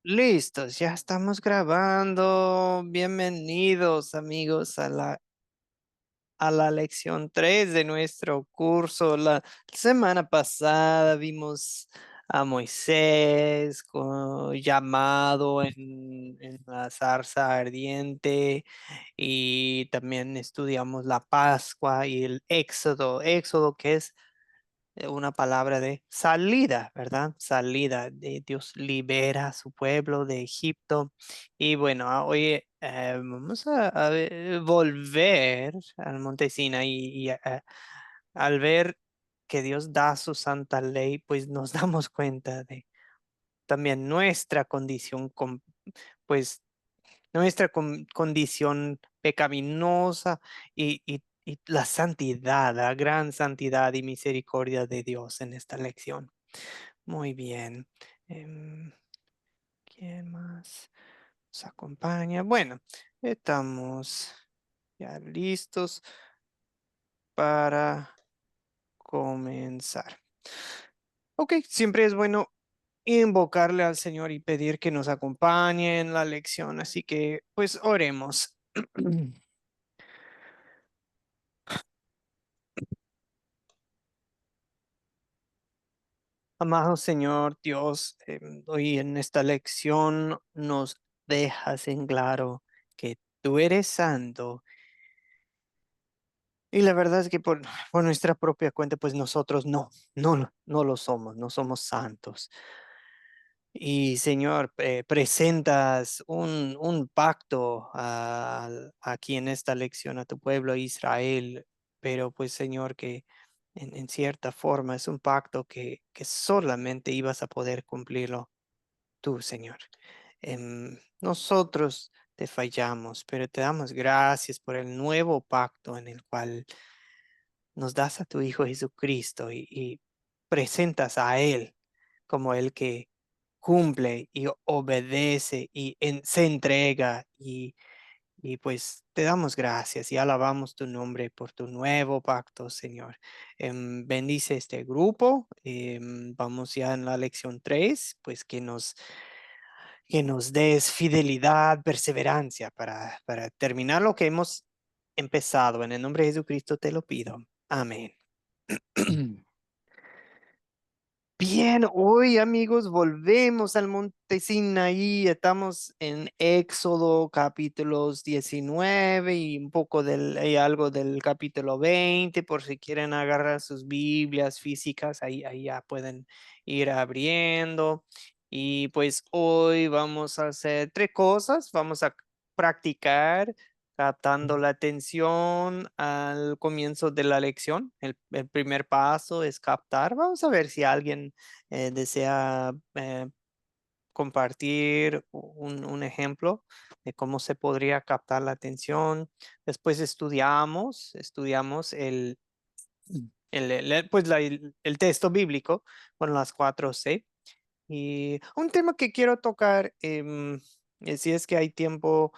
Listos, ya estamos grabando. Bienvenidos, amigos, a la lección 3 de nuestro curso. La semana pasada vimos a Moisés llamado en la zarza ardiente y también estudiamos la Pascua y el Éxodo. Éxodo que es una palabra de salida, ¿verdad? Salida de Dios libera a su pueblo de Egipto. Y bueno, hoy vamos a volver al monte Sinaí y al ver que Dios da su santa ley, pues nos damos cuenta de también nuestra condición, pues nuestra condición pecaminosa y la santidad, la gran santidad y misericordia de Dios en esta lección. Muy bien. Em, ¿Quién más nos acompaña? Bueno, estamos ya listos para comenzar. Ok, siempre es bueno invocarle al Señor y pedir que nos acompañe en la lección, así que pues oremos. Amado Señor Dios, hoy en esta lección nos dejas en claro que tú eres santo y la verdad es que por nuestra propia cuenta, pues nosotros no lo somos, no somos santos. Y Señor, presentas un pacto aquí en esta lección a tu pueblo Israel, pero pues Señor, que en cierta forma es un pacto que solamente ibas a poder cumplirlo tú, Señor. Nosotros te fallamos, pero te damos gracias por el nuevo pacto en el cual nos das a tu Hijo Jesucristo y presentas a Él como el que cumple y obedece y se entrega y pues te damos gracias y alabamos tu nombre por tu nuevo pacto, Señor. Bendice este grupo. Vamos ya en la lección 3 pues que nos des fidelidad, perseverancia para terminar lo que hemos empezado. En el nombre de Jesucristo te lo pido. Amén. Bien, hoy amigos volvemos al monte Sinaí, estamos en Éxodo capítulos 19 y un poco y algo del capítulo 20 por si quieren agarrar sus Biblias físicas, ahí ya pueden ir abriendo. Y pues hoy vamos a hacer tres cosas, vamos a practicar captando la atención al comienzo de la lección. El primer paso es captar. Vamos a ver si alguien desea compartir un ejemplo de cómo se podría captar la atención. Después estudiamos pues el texto bíblico con las cuatro C. Y un tema que quiero tocar, si es que hay tiempo,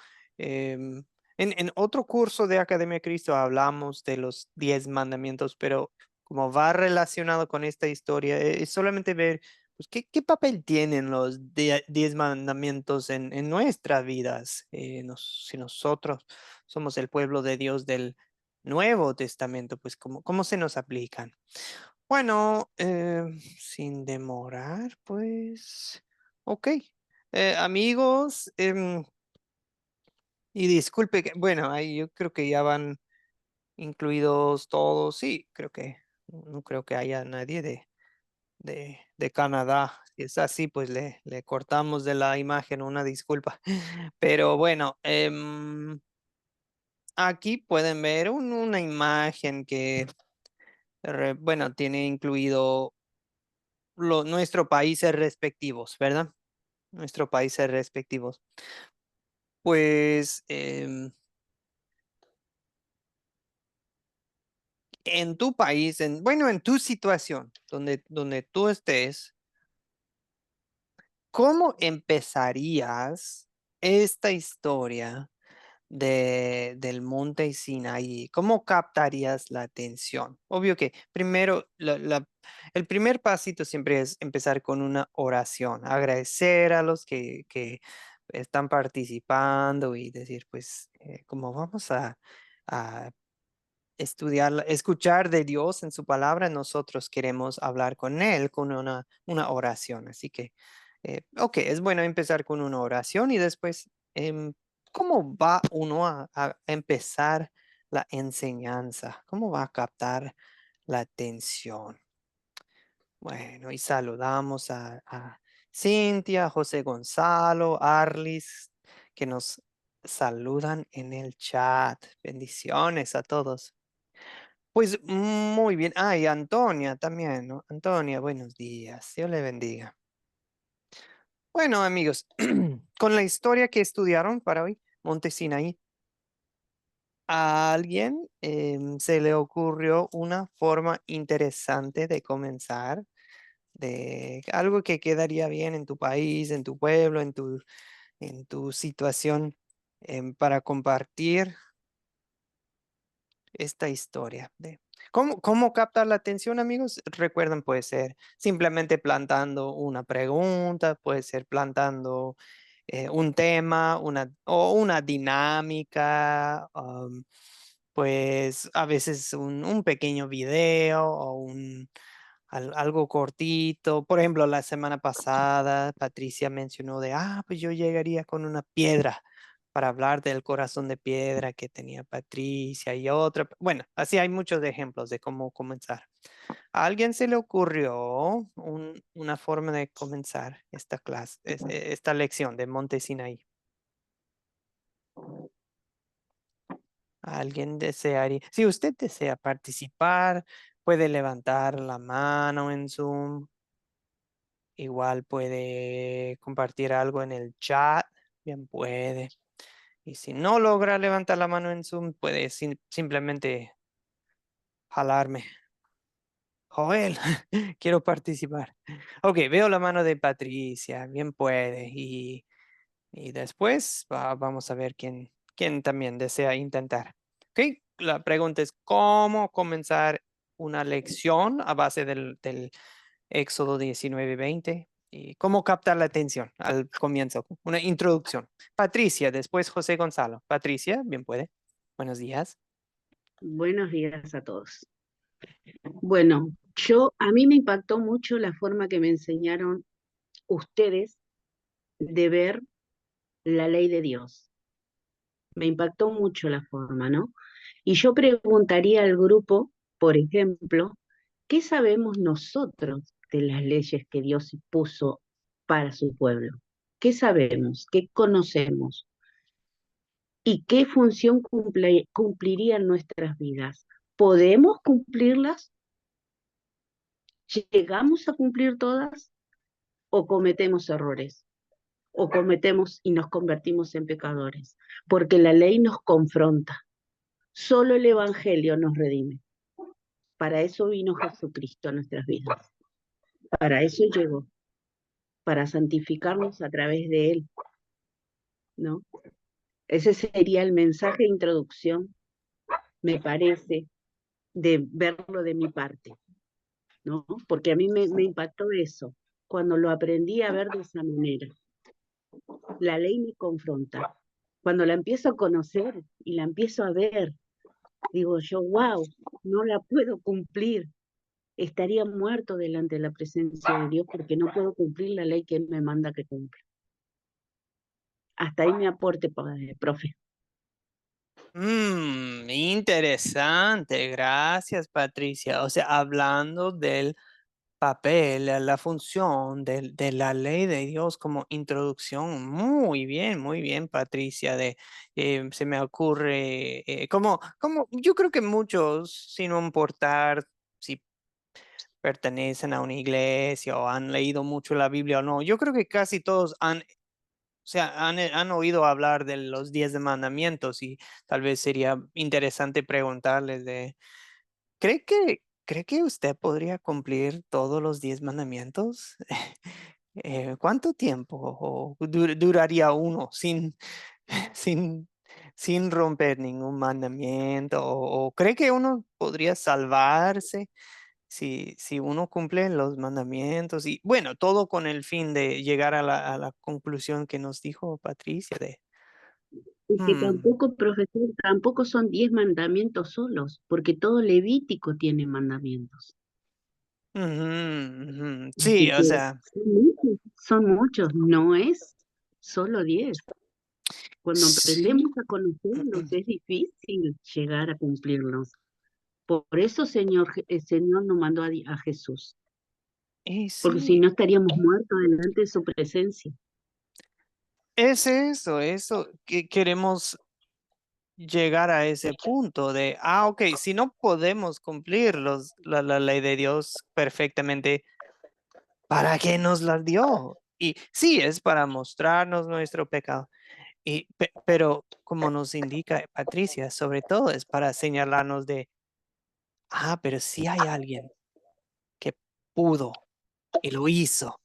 en otro curso de Academia Cristo hablamos de los 10 mandamientos, pero como va relacionado con esta historia, es solamente ver pues, qué papel tienen los 10 mandamientos en nuestras vidas, si nosotros somos el pueblo de Dios del Nuevo Testamento, pues cómo se nos aplican. Bueno, sin demorar, pues, ok. Amigos, y disculpe que, bueno, ahí yo creo que ya van incluidos todos, sí, creo que, no creo que haya nadie de Canadá. Si es así, pues le cortamos de la imagen una disculpa. Pero bueno, aquí pueden ver una imagen que, bueno, tiene incluido nuestros países respectivos, ¿verdad? Nuestros países respectivos. Pues en tu país, bueno, en tu situación, donde tú estés, ¿cómo empezarías esta historia del monte Sinaí? ¿Cómo captarías la atención? Obvio que primero El primer pasito siempre es empezar con una oración, agradecer a los que están participando y decir, pues, como vamos a estudiar, escuchar de Dios en su palabra, nosotros queremos hablar con Él con una oración. Así que, ok, es bueno empezar con una oración y después, ¿cómo va uno a empezar la enseñanza? ¿Cómo va a captar la atención? Bueno, y saludamos a Cintia, José Gonzalo, Arlis, que nos saludan en el chat. Bendiciones a todos. Pues muy bien. Ah, y Antonia también, ¿no? Antonia, buenos días. Dios le bendiga. Bueno, amigos, con la historia que estudiaron para hoy, Monte Sinaí, a alguien se le ocurrió una forma interesante de comenzar, de algo que quedaría bien en tu país, en tu pueblo, en tu situación, para compartir esta historia de cómo captar la atención, amigos. Recuerden, puede ser simplemente plantando una pregunta, puede ser plantando un tema, o una dinámica, pues a veces un pequeño video o algo cortito. Por ejemplo, la semana pasada Patricia mencionó pues yo llegaría con una piedra para hablar del corazón de piedra que tenía Patricia y otra. Bueno, así hay muchos ejemplos de cómo comenzar. ¿A alguien se le ocurrió una forma de comenzar esta clase, esta lección de Monte Sinaí? ¿Alguien desearía? Si usted desea participar, puede levantar la mano en Zoom. Igual puede compartir algo en el chat. Bien puede. Y si no logra levantar la mano en Zoom, puede simplemente jalarme. Joel, quiero participar. Ok, veo la mano de Patricia. Bien puede. Y después vamos a ver quién también desea intentar. Ok, la pregunta es cómo comenzar una lección a base del Éxodo 19:20. ¿Y cómo captar la atención al comienzo? Una introducción. Patricia, después José Gonzalo. Patricia, bien puede. Buenos días. Buenos días a todos. Bueno, a mí me impactó mucho la forma que me enseñaron ustedes de ver la ley de Dios. Me impactó mucho la forma, ¿no? Y yo preguntaría al grupo, por ejemplo, ¿qué sabemos nosotros de las leyes que Dios puso para su pueblo? ¿Qué sabemos? ¿Qué conocemos? ¿Y qué función cumplirían nuestras vidas? ¿Podemos cumplirlas? ¿Llegamos a cumplir todas o cometemos errores? ¿O cometemos y nos convertimos en pecadores? Porque la ley nos confronta. Solo el Evangelio nos redime. Para eso vino Jesucristo a nuestras vidas. Para eso llegó. Para santificarnos a través de Él, ¿no? Ese sería el mensaje de introducción, me parece, de verlo de mi parte, ¿no? Porque a mí me impactó eso, cuando lo aprendí a ver de esa manera. La ley me confronta. Cuando la empiezo a conocer y la empiezo a ver, digo yo, wow, no la puedo cumplir. Estaría muerto delante de la presencia de Dios porque no puedo cumplir la ley que Él me manda que cumpla. Hasta ahí mi aporte, profe. Interesante. Gracias, Patricia. O sea, hablando del papel, la función de la ley de Dios como introducción. Muy bien, Patricia. Se me ocurre, como yo creo que muchos, sin importar si pertenecen a una iglesia o han leído mucho la Biblia o no, yo creo que casi todos han oído hablar de los 10 mandamientos y tal vez sería interesante preguntarles ¿cree que usted podría cumplir todos los 10 mandamientos? ¿Cuánto tiempo duraría uno sin, sin romper ningún mandamiento? ¿O cree que uno podría salvarse si uno cumple los mandamientos y bueno, todo con el fin de llegar a la conclusión que nos dijo Patricia de, Es que "Hmm, tampoco, profesor, tampoco son 10 mandamientos solos, porque todo Levítico tiene mandamientos. ujú, ujú". Así Sí, o que sea, son muchos, no es solo 10. Cuando sí, aprendemos a conocerlos es difícil llegar a cumplirlos. Por eso el Señor nos mandó a Jesús, y porque si sí, no estaríamos muertos delante de su presencia. es eso, que queremos llegar a ese punto de, ok, si no podemos cumplir la ley de Dios perfectamente, ¿para qué nos la dio? Y sí, es para mostrarnos nuestro pecado, pero como nos indica Patricia, sobre todo es para señalarnos de, pero sí hay alguien que pudo y lo hizo.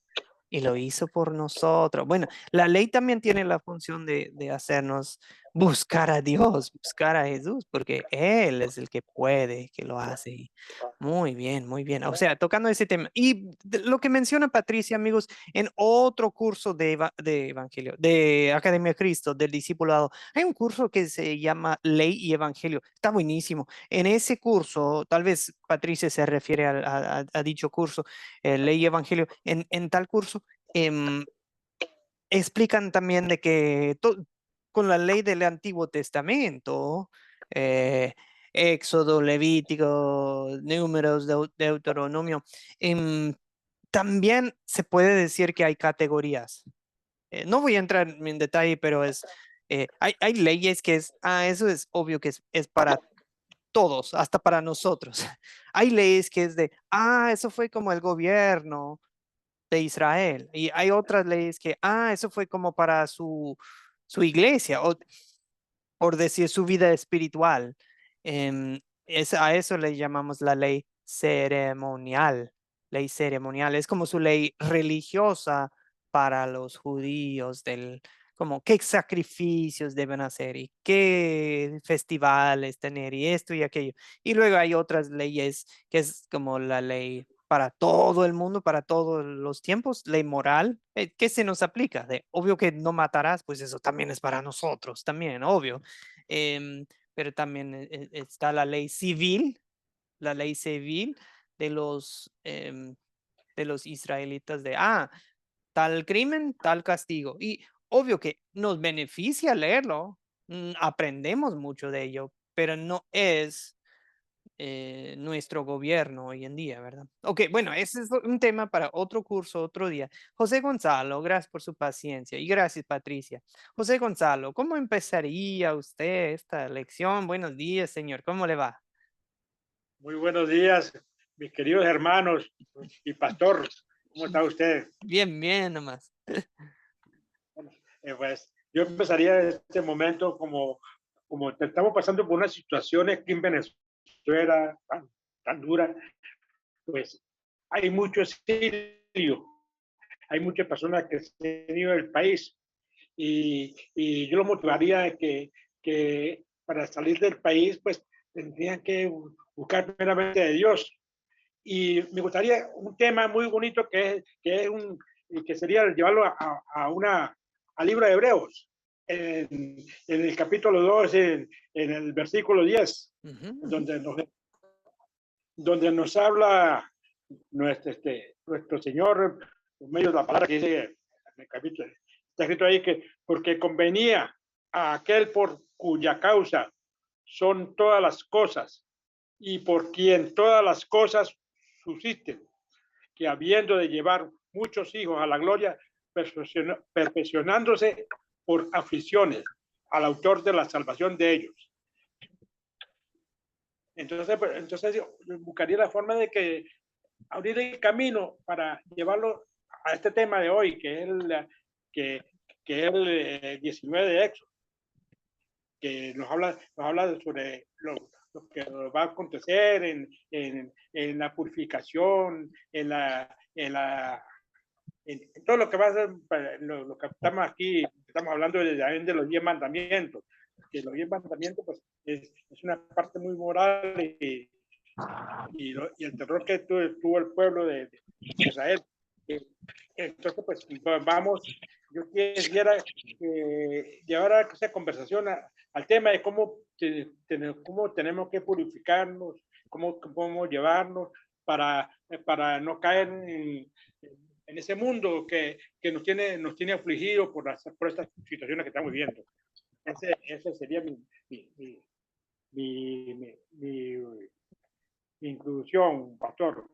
Y lo hizo por nosotros. Bueno, la ley también tiene la función de hacernos buscar a Dios, buscar a Jesús, porque Él es el que puede, que lo hace. Y muy bien, muy bien. O sea, tocando ese tema. Y lo que menciona Patricia, amigos, en otro curso de Evangelio, de Academia de Cristo, del discipulado, hay un curso que se llama Ley y Evangelio. Está buenísimo. En ese curso, tal vez Patricia se refiere a dicho curso, Ley y Evangelio, en tal curso em, explican también de que con la ley del Antiguo Testamento, eh, Éxodo, Levítico, Números, Deuteronomio, también se puede decir que hay categorías. No voy a entrar en detalle, pero hay leyes que eso es obvio que es para todos, hasta para nosotros. Hay leyes que es de, eso fue como el gobierno de Israel. Y hay otras leyes que, eso fue como para su iglesia, o por decir su vida espiritual. A eso le llamamos la ley ceremonial. Ley ceremonial es como su ley religiosa para los judíos como qué sacrificios deben hacer y qué festivales tener y esto y aquello. Y luego hay otras leyes que es como la ley para todo el mundo, para todos los tiempos, ley moral, que se nos aplica. Obvio que no matarás, pues eso también es para nosotros, también, obvio. Pero también está la ley civil de de los israelitas de, tal crimen, tal castigo. Y obvio que nos beneficia leerlo, aprendemos mucho de ello, pero no es nuestro gobierno hoy en día, ¿verdad? Ok, bueno, ese es un tema para otro curso, otro día. José Gonzalo, gracias por su paciencia y gracias, Patricia. José Gonzalo, ¿cómo empezaría usted esta lección? Buenos días, señor, ¿cómo le va? Muy buenos días, mis queridos hermanos y pastor. ¿Cómo está usted? Bien, bien, nomás. Pues yo empezaría en este momento como estamos pasando por una situación aquí en Venezuela tan dura, pues hay mucho exilio, hay muchas personas que se han ido del país y yo lo motivaría de que para salir del país pues tendrían que buscar primeramente de Dios. Y me gustaría un tema muy bonito que sería llevarlo al libro de Hebreos, en el capítulo 2, en el versículo 10, Ujú, ujú. donde nos habla nuestro Señor, por medio de la palabra que dice en el capítulo, está escrito ahí que porque convenía a aquel por cuya causa son todas las cosas y por quien todas las cosas subsisten, que habiendo de llevar muchos hijos a la gloria, perfeccionándose por aflicciones al autor de la salvación de ellos. Entonces yo buscaría la forma de que abrir el camino para llevarlo a este tema de hoy, que, que es el 19 de Éxodo, que nos habla sobre lo que va a acontecer en la purificación, en todo lo que va a ser, lo que estamos aquí, estamos hablando de los 10 mandamientos, que los 10 mandamientos pues, es una parte muy moral y el terror que tuvo el pueblo de Israel. Eh, Entonces, pues vamos, yo quisiera llevar esa conversación al tema de cómo tenemos que purificarnos, cómo podemos llevarnos para no caer en ese mundo que nos tiene afligidos por estas situaciones que estamos viviendo. Ese sería mi, mi, mi, mi introducción, pastor.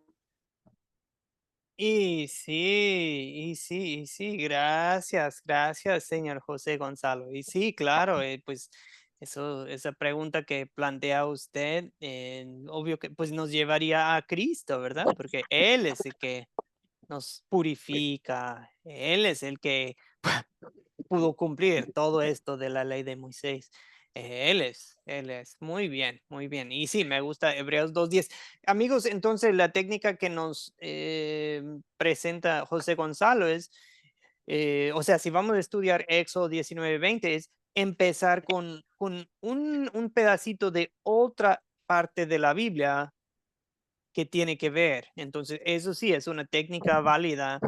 Y sí, gracias, señor José Gonzalo. Y sí, claro, pues esa pregunta que plantea usted, obvio que pues nos llevaría a Cristo, ¿verdad? Porque Él es el que nos purifica, Él es el que pudo cumplir todo esto de la ley de Moisés. Él es. Muy bien, muy bien. Y sí, me gusta Hebreos 2:10. Amigos, entonces la técnica que nos presenta José Gonzalo es, o sea, si vamos a estudiar Éxodo 19:20, es empezar con un pedacito de otra parte de la Biblia que tiene que ver. Entonces, eso sí es una técnica válida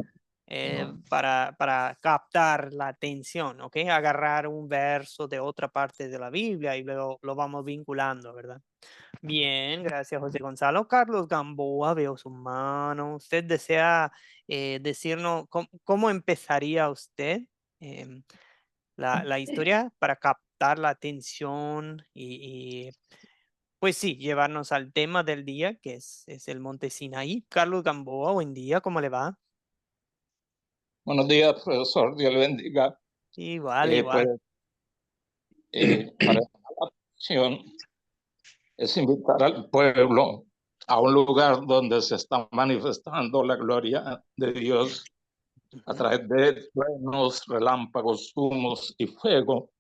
para captar la atención, ¿ok? Agarrar un verso de otra parte de la Biblia y luego lo vamos vinculando, ¿verdad? Bien, gracias José Gonzalo. Carlos Gamboa, veo su mano. ¿Usted desea decirnos cómo empezaría usted em, la historia para captar la atención y pues sí, llevarnos al tema del día, que es el Monte Sinaí? Carlos Gamboa, buen día, ¿cómo le va? Buenos días, profesor. Dios le bendiga. Igual, Pues, igual. para esta acción es invitar al pueblo a un lugar donde se está manifestando la gloria de Dios a Ujú. través de truenos, relámpagos, humos y fuego,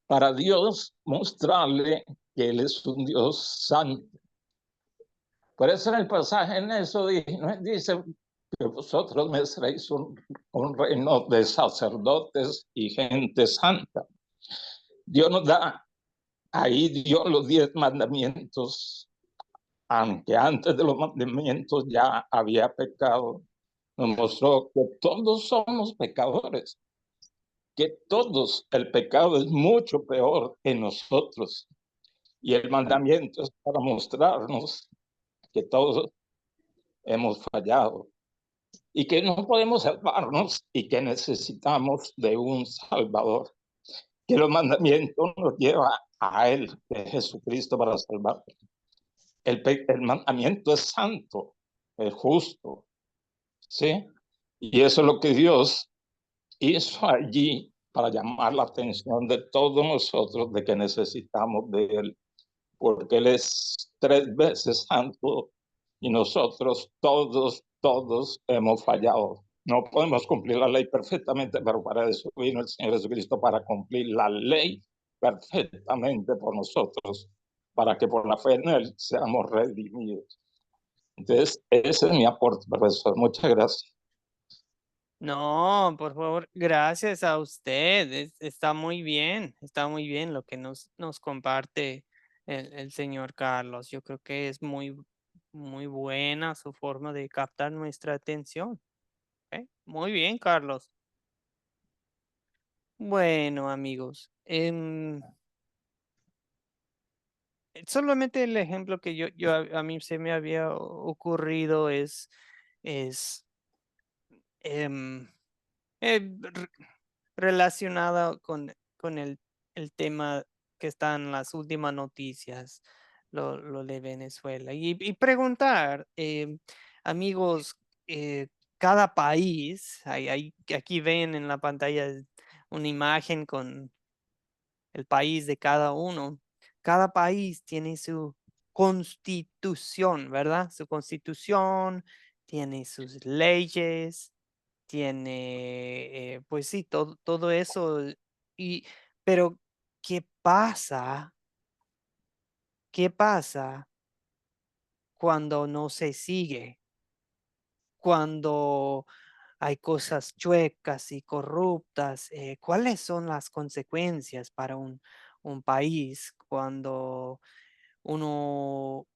para Dios mostrarle que Él es un Dios santo. Por eso en el pasaje en eso dice que vosotros me seréis un reino de sacerdotes y gente santa. Dios nos da, ahí dio los 10 mandamientos, aunque antes de los mandamientos ya había pecado. Nos mostró que todos somos pecadores, que todos, el pecado es mucho peor en nosotros. Y el mandamiento es para mostrarnos que todos hemos fallado y que no podemos salvarnos y que necesitamos de un Salvador. Que los mandamientos nos llevan a Él, de Jesucristo, para salvarnos. El mandamiento es santo, es justo, ¿sí? Y eso es lo que Dios hizo allí para llamar la atención de todos nosotros de que necesitamos de Él, porque Él es 3 veces santo y nosotros todos hemos fallado. No podemos cumplir la ley perfectamente, pero para eso vino el Señor Jesucristo, para cumplir la ley perfectamente por nosotros, para que por la fe en Él seamos redimidos. Entonces, ese es mi aporte, profesor. Muchas gracias. No, por favor, gracias a usted. Está muy bien lo que nos comparte el señor Carlos. Yo creo que es muy buena su forma de captar nuestra atención. ¿Ok? Muy bien, Carlos. Bueno, amigos, solamente el ejemplo que a mí se me había ocurrido es em, r- relacionado con el tema que está en las últimas noticias, lo de Venezuela. Y preguntar, amigos, cada país, aquí ven en la pantalla una imagen con el país de cada uno. Cada país tiene su constitución, ¿verdad? Su constitución, tiene sus leyes, tiene, pues sí, todo eso. Y, pero, ¿qué pasa? ¿Qué pasa cuando no se sigue? Cuando hay cosas chuecas y corruptas, ¿cuáles son las consecuencias para un país cuando uno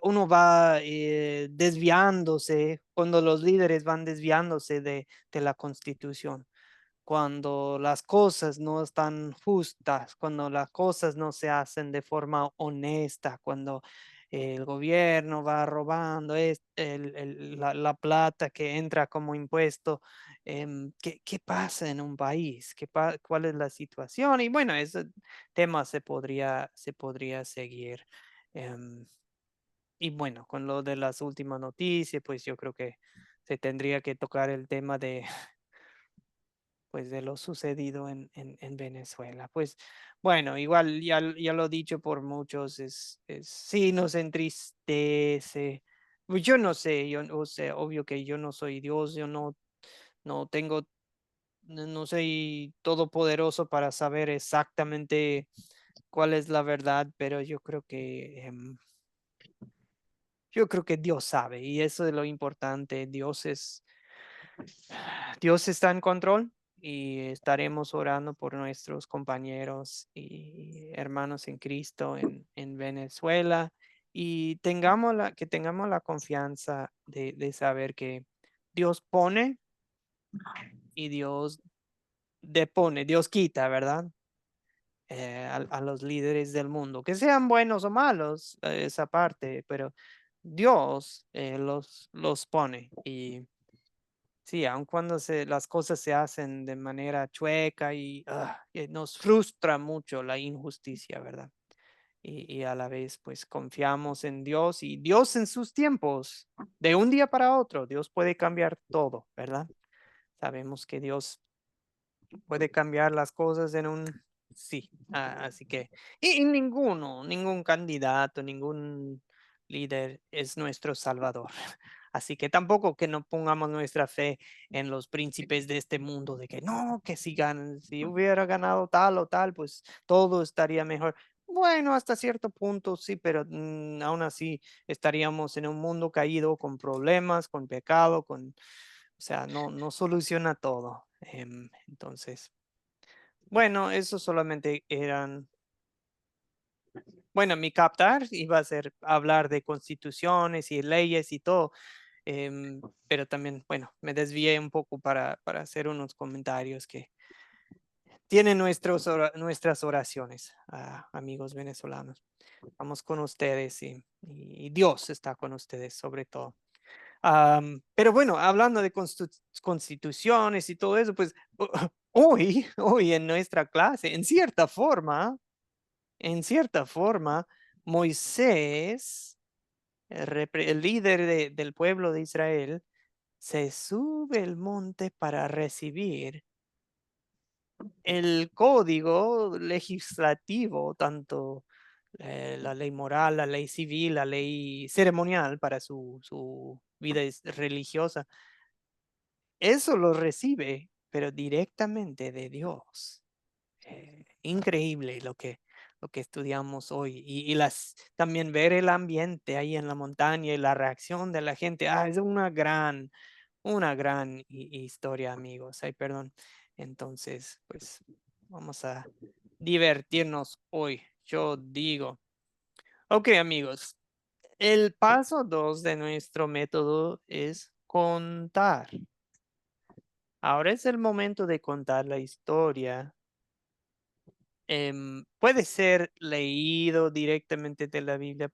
uno va desviándose, cuando los líderes van desviándose de la Constitución, cuando las cosas no están justas, cuando las cosas no se hacen de forma honesta, cuando el gobierno va robando la plata que entra como impuesto. ¿Qué pasa en un país? ¿Cuál es la situación? Y bueno, ese tema se podría seguir. em, y bueno, con lo de las últimas noticias, pues yo creo que se tendría que tocar el tema pues de lo sucedido en Venezuela. Pues bueno, igual ya lo dicho por muchos, sí nos entristece. Pues yo no sé, o sea, obvio que yo no soy Dios, yo no tengo, no soy todopoderoso para saber exactamente cuál es la verdad, pero yo creo que Dios sabe y eso es lo importante. Dios está en control y estaremos orando por nuestros compañeros y hermanos en Cristo en Venezuela y que tengamos la confianza de saber que Dios pone y Dios depone, Dios quita, ¿verdad? A los líderes del mundo, que sean buenos o malos, esa parte, pero Dios los pone y sí, aun cuando las cosas se hacen de manera chueca y nos frustra mucho la injusticia, ¿verdad? Y a la vez, pues confiamos en Dios y Dios en sus tiempos, de un día para otro, Dios puede cambiar todo, ¿verdad? Sabemos que Dios puede cambiar las cosas en un sí. Así que, y ningún candidato, ningún líder es nuestro salvador. Así que tampoco que no pongamos nuestra fe en los príncipes de este mundo, de que no, que si hubiera ganado tal o tal, pues todo estaría mejor. Bueno, hasta cierto punto sí, pero aún así estaríamos en un mundo caído con problemas, con pecado, o sea, no soluciona todo. Entonces, bueno, eso solamente bueno, mi captar iba a ser hablar de constituciones y leyes y todo, pero también, bueno, me desvié un poco para hacer unos comentarios que tienen nuestras oraciones, amigos venezolanos. Vamos con ustedes y Dios está con ustedes sobre todo. Pero bueno, hablando de constituciones y todo eso, pues hoy en nuestra clase, en cierta forma, Moisés, el líder del pueblo de Israel, se sube el monte para recibir el código legislativo, tanto la ley moral, la ley civil, la ley ceremonial para su vida religiosa. Eso lo recibe, pero directamente de Dios. Increíble lo que estudiamos hoy y también ver el ambiente ahí en la montaña y la reacción de la gente. Es una gran historia, amigos. Ay, perdón. Entonces, pues vamos a divertirnos hoy, yo digo. Ok, amigos. El paso 2 de nuestro método es contar. Ahora es el momento de contar la historia. Puede ser leído directamente de la Biblia.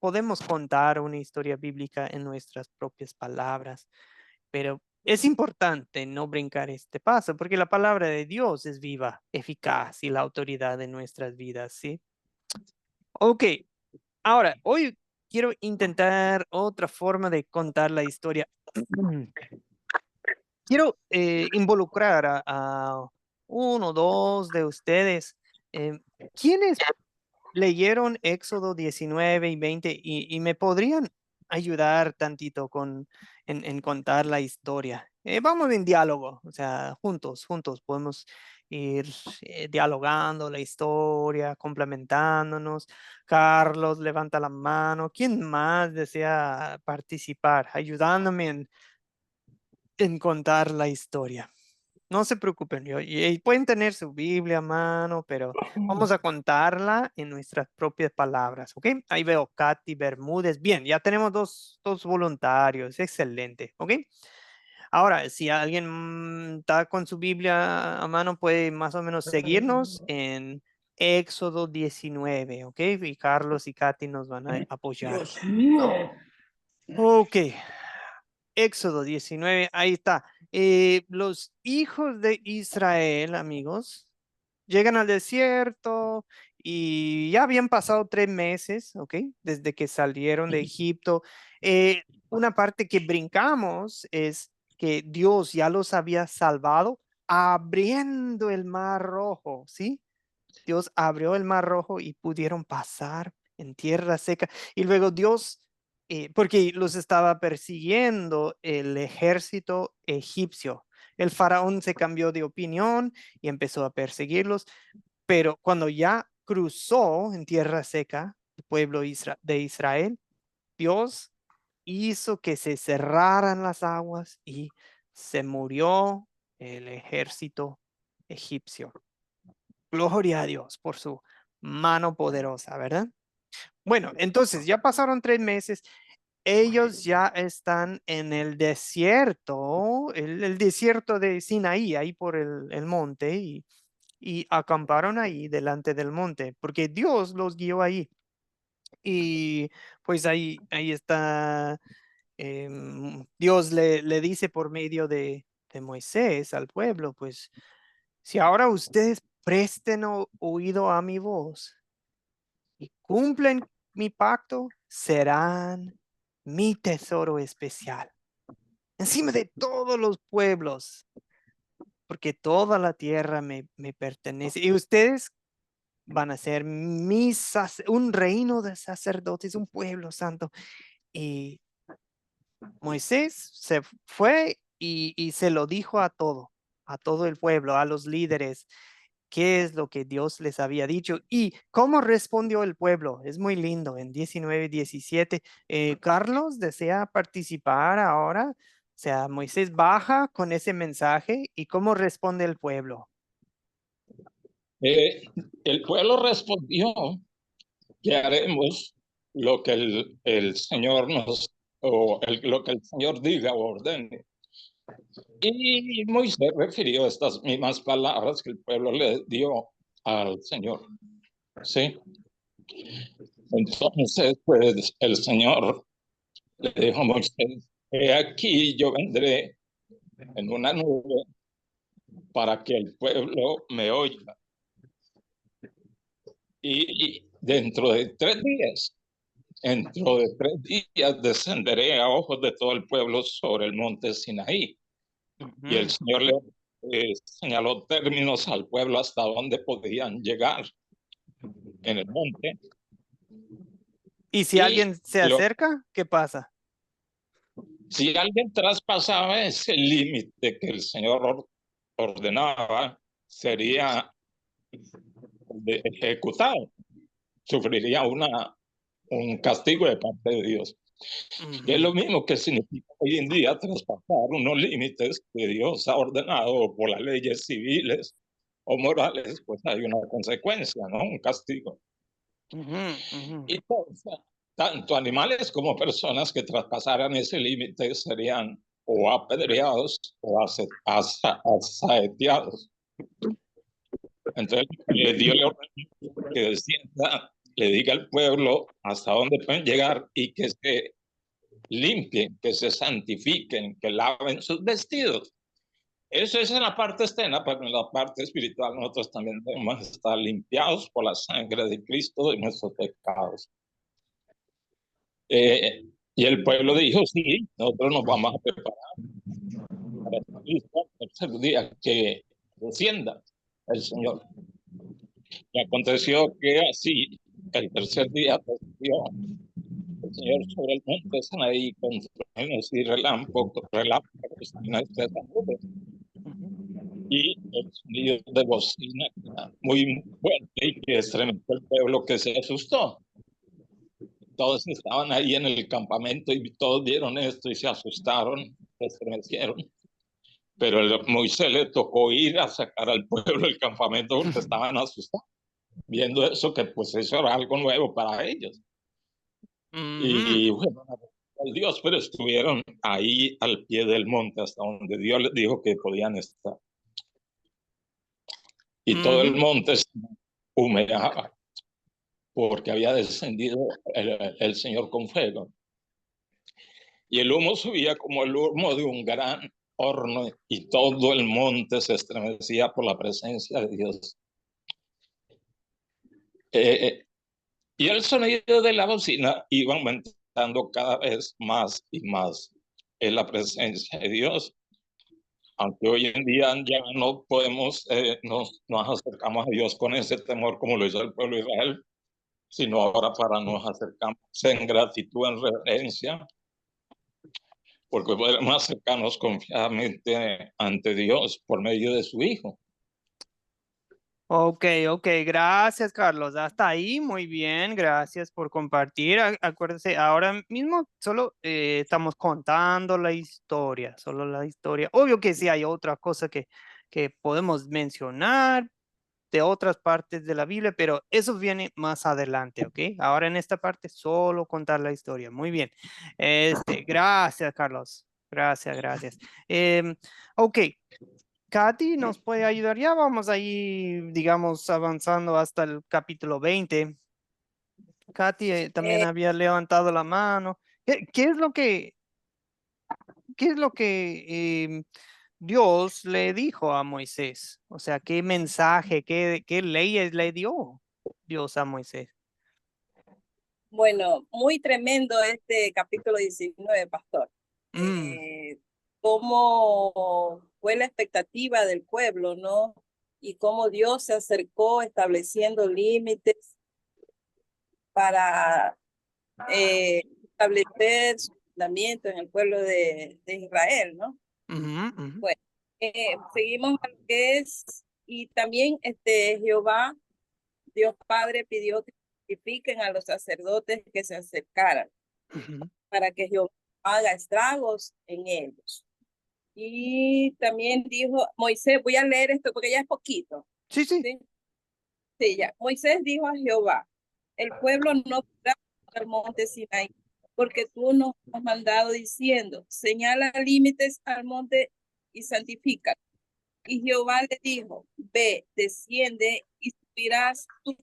Podemos contar una historia bíblica en nuestras propias palabras, pero es importante no brincar este paso porque la palabra de Dios es viva, eficaz y la autoridad de nuestras vidas, ¿sí? Ok, ahora, hoy quiero intentar otra forma de contar la historia. Quiero involucrar a uno o dos de ustedes. ¿Quiénes leyeron Éxodo 19 y 20 y me podrían ayudar tantito en contar la historia? Vamos en diálogo, o sea, juntos podemos ir dialogando la historia, complementándonos. Carlos, levanta la mano. ¿Quién más desea participar, ayudándome en contar la historia? No se preocupen, y pueden tener su Biblia a mano, pero vamos a contarla en nuestras propias palabras, ¿ok? Ahí veo Katy Bermúdez. Bien, ya tenemos dos voluntarios, excelente, ¿ok? Ahora, si alguien está con su Biblia a mano, puede más o menos seguirnos en Éxodo 19, ¿ok? Y Carlos y Katy nos van a apoyar. Dios mío. Ok, Éxodo 19, ahí está. Los hijos de Israel, amigos, llegan al desierto y ya habían pasado 3 meses, ¿ok? Desde que salieron de Egipto. Una parte que brincamos es que Dios ya los había salvado abriendo el mar rojo, ¿sí? Dios abrió el mar rojo y pudieron pasar en tierra seca. Y luego Dios, porque los estaba persiguiendo el ejército egipcio. El faraón se cambió de opinión y empezó a perseguirlos, pero cuando ya cruzó en tierra seca el pueblo de Israel, Dios hizo que se cerraran las aguas y se murió el ejército egipcio. Gloria a Dios por su mano poderosa, ¿verdad? Bueno, entonces ya pasaron 3 meses. Ellos ya están en el desierto, el desierto de Sinaí, ahí por el monte, y acamparon ahí delante del monte, porque Dios los guió ahí. Y pues ahí está, Dios le dice por medio de Moisés al pueblo, pues si ahora ustedes presten oído a mi voz y cumplen mi pacto, serán mi tesoro especial, encima de todos los pueblos, porque toda la tierra me pertenece. Y ustedes van a ser un reino de sacerdotes, un pueblo santo. Y Moisés se fue y se lo dijo a todo el pueblo, a los líderes, qué es lo que Dios les había dicho y cómo respondió el pueblo. Es muy lindo en 19:17. Carlos desea participar ahora. O sea, Moisés baja con ese mensaje y cómo responde el pueblo. El pueblo respondió que haremos lo que el Señor nos, lo que el Señor diga o ordene. Y Moisés refirió estas mismas palabras que el pueblo le dio al Señor. Sí. Entonces, pues el Señor le dijo a Moisés: he aquí yo vendré en una nube para que el pueblo me oiga. Y dentro de 3 días, descenderé a ojos de todo el pueblo sobre el monte Sinaí. Y el Señor le señaló términos al pueblo hasta donde podían llegar en el monte. ¿Y si alguien se acerca, qué pasa? Si alguien traspasaba ese límite que el Señor ordenaba, sería ejecutado, sufriría un castigo de parte de Dios. Que es lo mismo que significa hoy en día traspasar unos límites que Dios ha ordenado por las leyes civiles o morales, pues hay una consecuencia, ¿no? Un castigo. Y tanto animales como personas que traspasaran ese límite serían o apedreados o asaeteados. Entonces, Dios le ordenó que descienda, le diga al pueblo hasta dónde pueden llegar y que se limpien, que se santifiquen, que laven sus vestidos. Eso es en la parte externa, pero en la parte espiritual nosotros también debemos estar limpiados por la sangre de Cristo de nuestros pecados. Y el pueblo dijo: sí, nosotros nos vamos a preparar para estar listos el tercer día que descienda el Señor. Y aconteció que así, el tercer día descendió el Señor sobre el monte Sinaí con truenos y relámpagos en estas nubes. Y el sonido de bocina muy fuerte y que estremeció el pueblo, que se asustó. Todos estaban ahí en el campamento y todos vieron esto y se asustaron, se estremecieron. pero Moisés le tocó ir a sacar al pueblo del campamento porque estaban asustados, viendo eso, que pues eso era algo nuevo para ellos. Y bueno, al Dios, pero estuvieron ahí al pie del monte hasta donde Dios les dijo que podían estar. Y todo el monte se humeaba porque había descendido el Señor con fuego. Y el humo subía como el humo de un gran horno y todo el monte se estremecía por la presencia de Dios. Y el sonido de la bocina iba aumentando cada vez más y más en la presencia de Dios. Aunque hoy en día ya no podemos, nos acercamos a Dios con ese temor como lo hizo el pueblo de Israel, sino ahora para nos acercamos en gratitud, en reverencia, porque podemos acercarnos confiadamente ante Dios por medio de su Hijo. Ok, gracias Carlos, hasta ahí muy bien, gracias por compartir. Acuérdense, ahora mismo solo estamos contando la historia, solo la historia. Obvio que sí hay otra cosa que podemos mencionar de otras partes de la Biblia, pero eso viene más adelante, ¿ok? Ahora en esta parte solo contar la historia. Muy bien. Gracias Carlos, gracias. Ok. Katy nos puede ayudar. Ya vamos ahí, digamos, avanzando hasta el capítulo 20. Katy también había levantado la mano. ¿Qué es lo que Dios le dijo a Moisés? O sea, ¿qué mensaje, qué leyes le dio Dios a Moisés? Bueno, muy tremendo este capítulo 19, pastor. Mm, Cómo fue la expectativa del pueblo, ¿no? Y cómo Dios se acercó estableciendo límites para establecer su fundamento en el pueblo de Israel, ¿no? Bueno, seguimos a lo que es, y también Jehová, Dios Padre, pidió que sacrifiquen a los sacerdotes que se acercaran para que Jehová haga estragos en ellos. Y también dijo Moisés, voy a leer esto porque ya es poquito. Sí. Sí, ya. Moisés dijo a Jehová, el pueblo no podrá al monte Sinaí, porque tú nos has mandado diciendo, señala límites al monte y santifica. Y Jehová le dijo, ve, desciende y subirás tú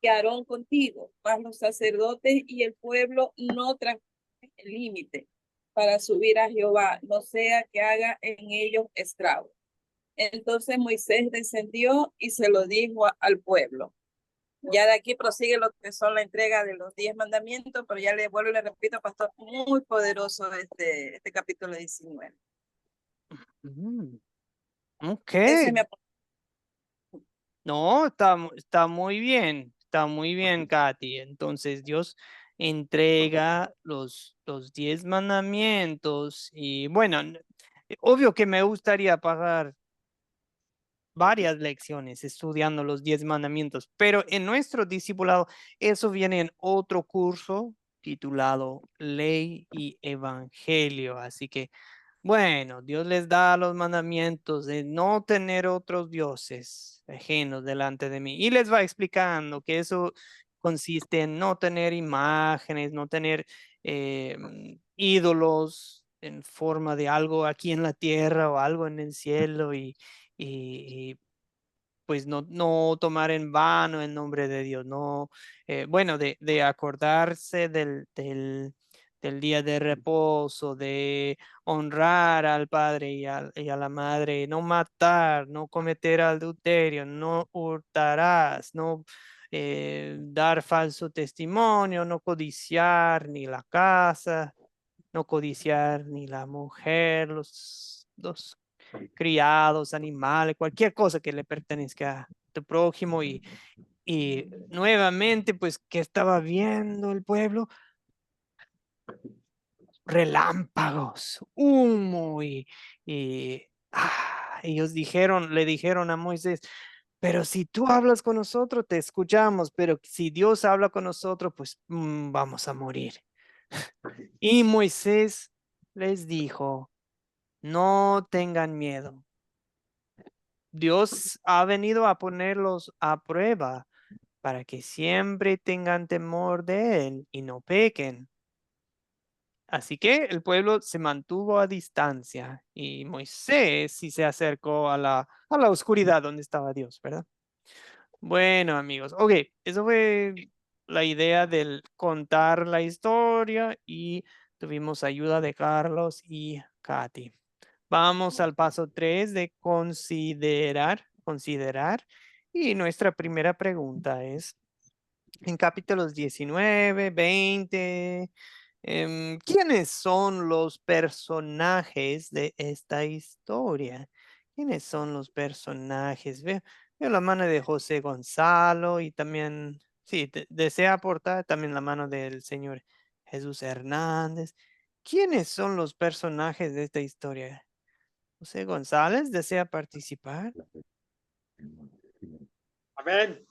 y Aarón contigo, mas los sacerdotes y el pueblo no traspasen el límite para subir a Jehová, no sea que haga en ellos estrago. Entonces Moisés descendió y se lo dijo al pueblo. Ya de aquí prosigue lo que son la entrega de los 10 mandamientos, pero ya le vuelvo y le repito, pastor, muy poderoso este capítulo 19. Ok. Ese es mi No, está muy bien, Katy. Entonces Dios entrega los 10 mandamientos y bueno, obvio que me gustaría pasar varias lecciones estudiando los 10 mandamientos, pero en nuestro discipulado eso viene en otro curso titulado Ley y Evangelio, así que bueno, Dios les da los mandamientos de no tener otros dioses ajenos delante de mí. Y les va explicando que eso consiste en no tener imágenes, no tener ídolos en forma de algo aquí en la tierra o algo en el cielo y pues no tomar en vano el nombre de Dios, no, bueno, de acordarse del día de reposo, de honrar al padre y a la madre, no matar, no cometer adulterio, no hurtarás, no dar falso testimonio, no codiciar ni la casa, no codiciar ni la mujer, los criados, animales, cualquier cosa que le pertenezca a tu prójimo y nuevamente, pues, ¿qué estaba viendo el pueblo? Relámpagos, humo ellos le dijeron a Moisés, pero si tú hablas con nosotros, te escuchamos, pero si Dios habla con nosotros, pues vamos a morir. Y Moisés les dijo, No tengan miedo. Dios ha venido a ponerlos a prueba para que siempre tengan temor de Él y no pequen. Así que el pueblo se mantuvo a distancia y Moisés sí se acercó a la oscuridad donde estaba Dios, ¿verdad? Bueno, amigos, ok, eso fue la idea del contar la historia y tuvimos ayuda de Carlos y Katy. Vamos al paso 3 de considerar. Y nuestra primera pregunta es, en capítulos 19, 20, ¿quiénes son los personajes de esta historia? ¿Quiénes son los personajes? Veo la mano de José Gonzalo y también, sí, desea aportar también la mano del señor Jesús Hernández. ¿Quiénes son los personajes de esta historia? José González desea participar. Amén.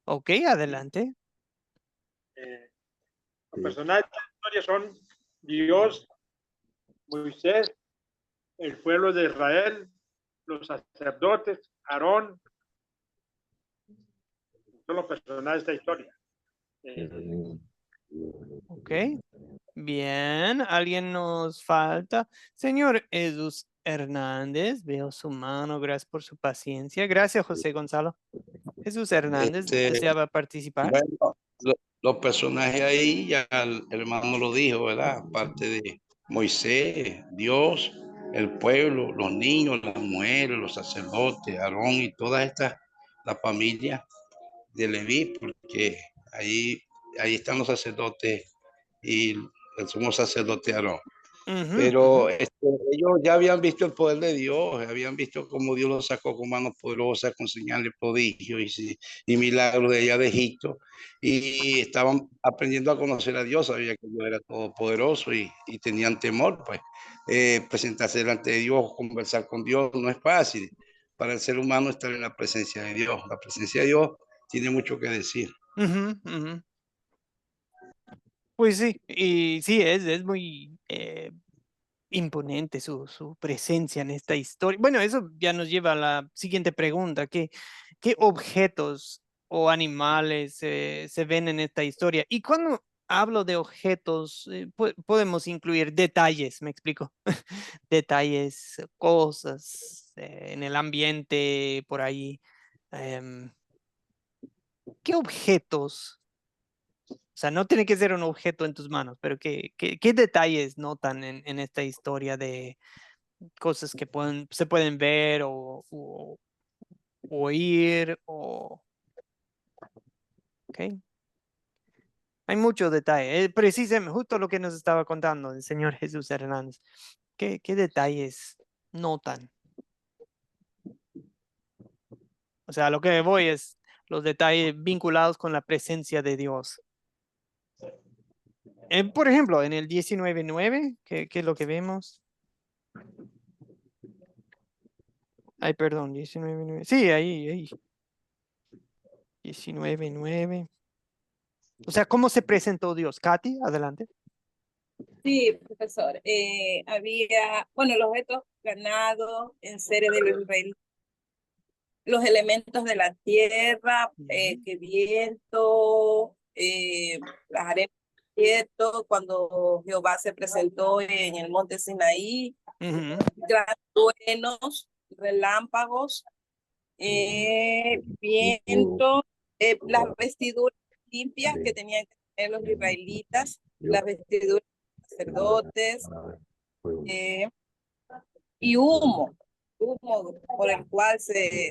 Ok, adelante. Los personajes de la historia son Dios, Moisés, el pueblo de Israel, los sacerdotes, Aarón, son los personajes de esta historia. Ok, bien, alguien nos falta. Señor Jesús Hernández, veo su mano, gracias por su paciencia. Gracias, José Gonzalo. Jesús Hernández deseaba participar. Bueno, los personajes ahí, ya el hermano lo dijo, ¿verdad? Aparte de Moisés, Dios, el pueblo, los niños, las mujeres, los sacerdotes, Aarón y toda esta, la familia de Leví, porque ahí están los sacerdotes y el sumo sacerdote Aarón. Pero ellos ya habían visto el poder de Dios, habían visto cómo Dios los sacó con manos poderosas, con señales, prodigios y milagros de allá de Egipto. Y estaban aprendiendo a conocer a Dios, sabía que Dios era todopoderoso y tenían temor, pues. Presentarse delante de Dios, conversar con Dios, no es fácil. Para el ser humano estar en la presencia de Dios. La presencia de Dios tiene mucho que decir. Pues sí, y sí, es muy imponente su presencia en esta historia. Bueno, eso ya nos lleva a la siguiente pregunta. ¿Qué objetos o animales se ven en esta historia? Y cuando hablo de objetos, podemos incluir detalles, ¿me explico? Detalles, cosas en el ambiente, por ahí. Em, ¿Qué objetos? O sea, no tiene que ser un objeto en tus manos, pero ¿qué detalles notan en esta historia de cosas que se pueden ver o oír ok? Hay mucho detalle. Precisamente, justo lo que nos estaba contando el señor Jesús Hernández. ¿Qué detalles notan? O sea, lo que voy es los detalles vinculados con la presencia de Dios. Por ejemplo, en el 19:9, ¿qué es lo que vemos? Ay, perdón, 19:9. Sí, ahí. 19:9. O sea, ¿cómo se presentó Dios? Katy, adelante. Sí, profesor. Había, bueno, los objetos ganados en serie de los israelitas, los elementos de la tierra, que viento, las arenas del desierto, cuando Jehová se presentó en el monte Sinaí, grandes truenos, relámpagos, viento, las vestiduras limpias que tenían que tener los israelitas, las vestiduras de los sacerdotes, y humo por el cual se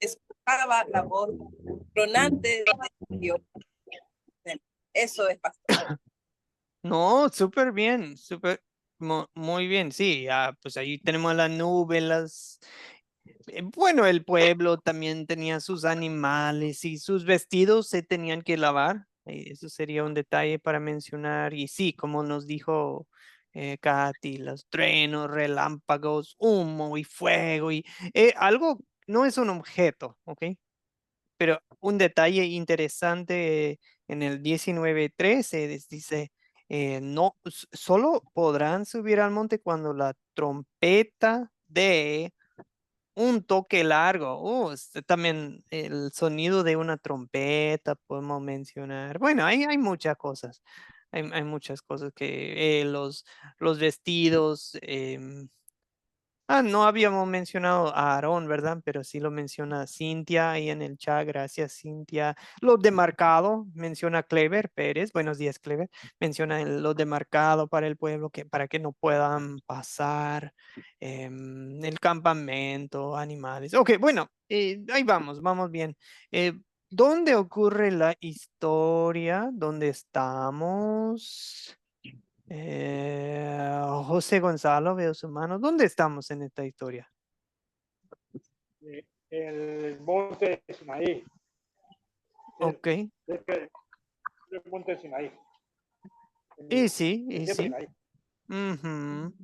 escuchaba la voz tronante de Dios. Eso es pastor. No, súper bien, súper, muy bien, sí, pues ahí tenemos las nubes, bueno, el pueblo también tenía sus animales y sus vestidos se tenían que lavar, eso sería un detalle para mencionar, y sí, como nos dijo Katy, los truenos, relámpagos, humo y fuego, y algo no es un objeto, ¿ok? Pero un detalle interesante en el 19:13 dice, No, solo podrán subir al monte cuando la trompeta de un toque largo. También el sonido de una trompeta podemos mencionar. Bueno, hay muchas cosas. Hay muchas cosas que los vestidos. No habíamos mencionado a Aarón, ¿verdad? Pero sí lo menciona Cintia ahí en el chat. Gracias, Cintia. Lo demarcado, menciona Clever Pérez. Buenos días, Clever. Menciona lo demarcado para el pueblo, para que no puedan pasar. El campamento, animales. Ok, bueno, ahí vamos bien. ¿Dónde ocurre la historia? ¿Dónde estamos? José Gonzalo, veo su mano. ¿Dónde estamos en esta historia? El monte de Sinaí. Ok. El monte de Sinaí. Y sí, y El sí. Sinaí. Ujú.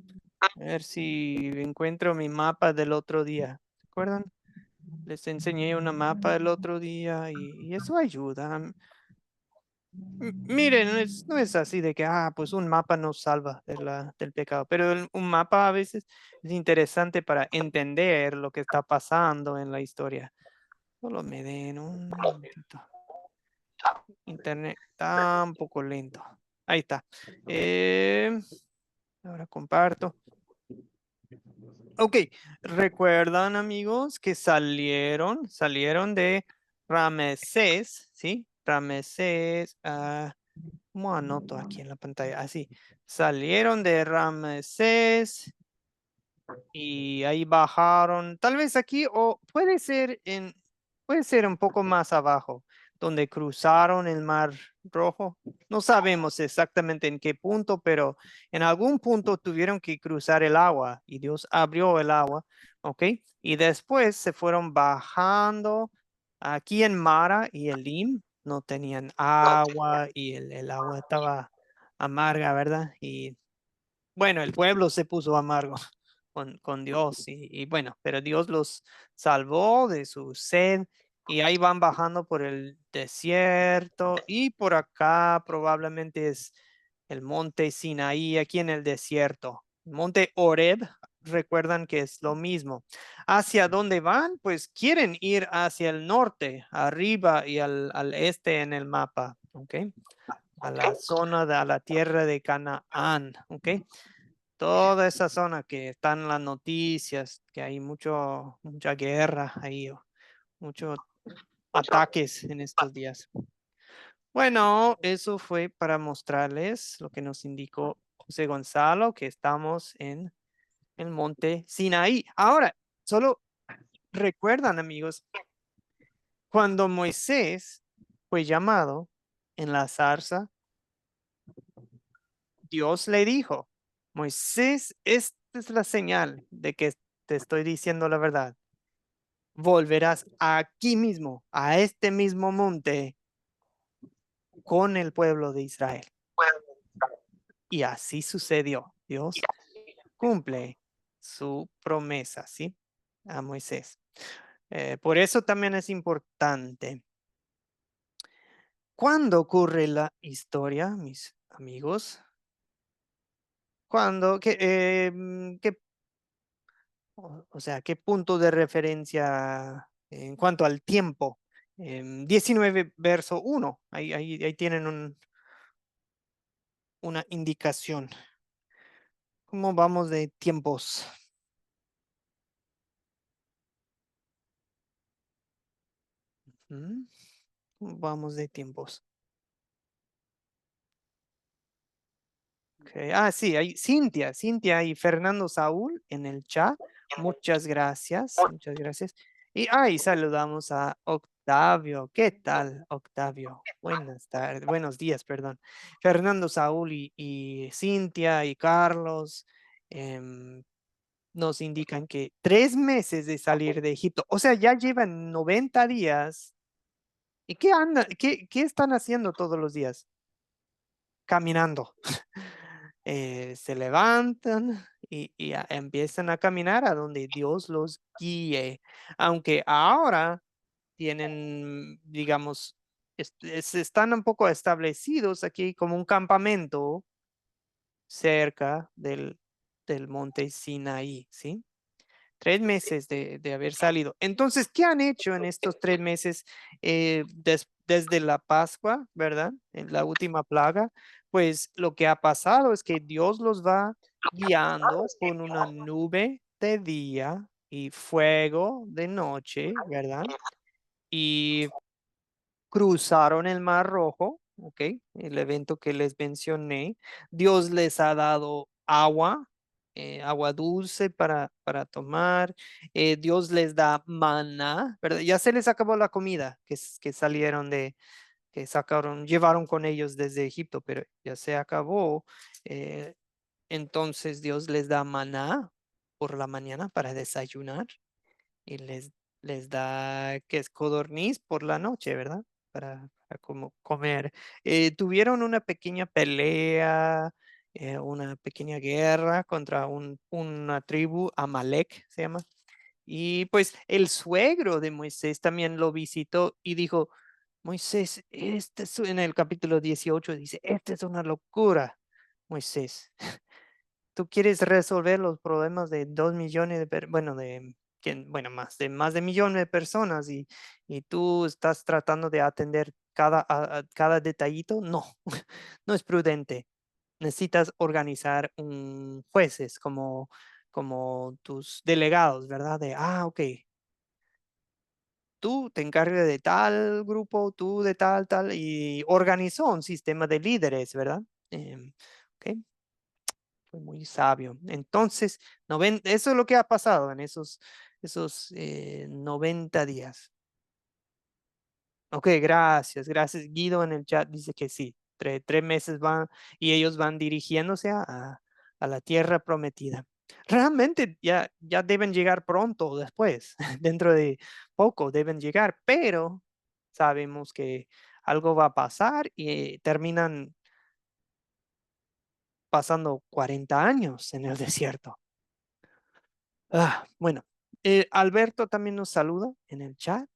A ver si encuentro mi mapa del otro día. ¿Se acuerdan? Les enseñé una mapa el otro día y eso ayuda. Miren, no es así de que, pues un mapa nos salva del pecado, pero un mapa a veces es interesante para entender lo que está pasando en la historia. Solo me den un momentito. Internet está un poco lento. Ahí está. Ahora comparto. Ok, recuerdan amigos que salieron de Ramesés, ¿sí? Ramesés, ¿cómo anoto aquí en la pantalla? Así, salieron de Ramesés y ahí bajaron, tal vez aquí o puede ser un poco más abajo, donde cruzaron el Mar Rojo. No sabemos exactamente en qué punto, pero en algún punto tuvieron que cruzar el agua y Dios abrió el agua, ¿ok? Y después se fueron bajando aquí en Mara y Elim, no tenían agua y el agua estaba amarga, ¿verdad? Y bueno, el pueblo se puso amargo con Dios y bueno, pero Dios los salvó de su sed y ahí van bajando por el desierto y por acá probablemente es el monte Sinaí, aquí en el desierto. Monte Oreb, recuerdan que es lo mismo. ¿Hacia dónde van? Pues quieren ir hacia el norte, arriba y al este en el mapa, ¿ok? A la zona a la tierra de Canaán, ¿ok? Toda esa zona que están en las noticias, que hay mucha guerra ahí, muchos ataques en estos días. Bueno, eso fue para mostrarles lo que nos indicó José Gonzalo, que estamos en el monte Sinaí. Ahora, solo recuerdan, amigos, cuando Moisés fue llamado en la zarza, Dios le dijo, Moisés, esta es la señal de que te estoy diciendo la verdad. Volverás aquí mismo, a este mismo monte, con el pueblo de Israel. Y así sucedió. Dios cumple su promesa, ¿sí? A Moisés. Por eso también es importante. ¿Cuándo ocurre la historia, mis amigos? ¿Cuándo? O sea, ¿qué punto de referencia en cuanto al tiempo? 19 verso 1. Ahí tienen una indicación. ¿Cómo vamos de tiempos? ¿Cómo vamos de tiempos? Okay. Sí, hay Cintia y Fernando Saúl en el chat. Muchas gracias, muchas gracias. Y ahí saludamos a Octavio. ¿Qué tal, Octavio? Buenas tardes, buenos días, perdón. Fernando Saúl y Cintia y Carlos nos indican que 3 meses de salir de Egipto, o sea, ya llevan 90 días. ¿Y qué están haciendo todos los días? Caminando. Se levantan y empiezan a caminar a donde Dios los guíe. Aunque ahora tienen, digamos, están un poco establecidos aquí como un campamento cerca del monte Sinaí, ¿sí? 3 meses de haber salido. Entonces, ¿qué han hecho en estos 3 meses desde la Pascua, verdad? En la última plaga, pues lo que ha pasado es que Dios los va guiando con una nube de día y fuego de noche, ¿verdad? Y cruzaron el Mar Rojo, ¿ok? El evento que les mencioné. Dios les ha dado agua, agua dulce para tomar. Dios les da maná, ¿verdad? Ya se les acabó la comida que salieron que sacaron, llevaron con ellos desde Egipto, pero ya se acabó. eh, entonces Dios les da maná por la mañana para desayunar y les da que es codorniz por la noche, ¿verdad? Para como comer. Tuvieron una pequeña pelea, una pequeña guerra contra una tribu, Amalek se llama. Y pues el suegro de Moisés también lo visitó y dijo, Moisés, en el capítulo 18 dice, esta es una locura, Moisés. Tú quieres resolver los problemas de 2 millones bueno, bueno, más de millones de personas y tú estás tratando de atender cada detallito. No, no es prudente. Necesitas organizar jueces como tus delegados, ¿verdad? Ok, tú te encargas de tal grupo, tú de tal, y organizó un sistema de líderes, ¿verdad? Ok. Fue muy sabio. Entonces, eso es lo que ha pasado en esos 90 días. Ok, gracias. Guido en el chat dice que sí. 3 meses van y ellos van dirigiéndose a la tierra prometida. Realmente ya deben llegar pronto o después, dentro de poco deben llegar, pero sabemos que algo va a pasar y terminan pasando 40 años en el desierto. Bueno, Alberto también nos saluda en el chat.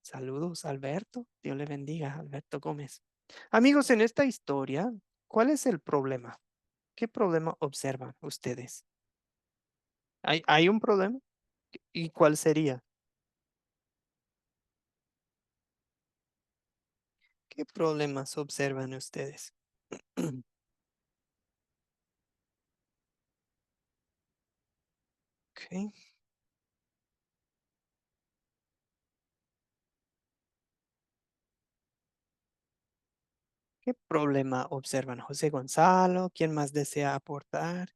Saludos, Alberto. Dios le bendiga, Alberto Gómez. Amigos, en esta historia, ¿cuál es el problema? ¿Qué problema observan ustedes? ¿Hay un problema? ¿Y cuál sería? ¿Qué problemas observan ustedes? Ok. ¿Qué problema observan? José Gonzalo, ¿quién más desea aportar?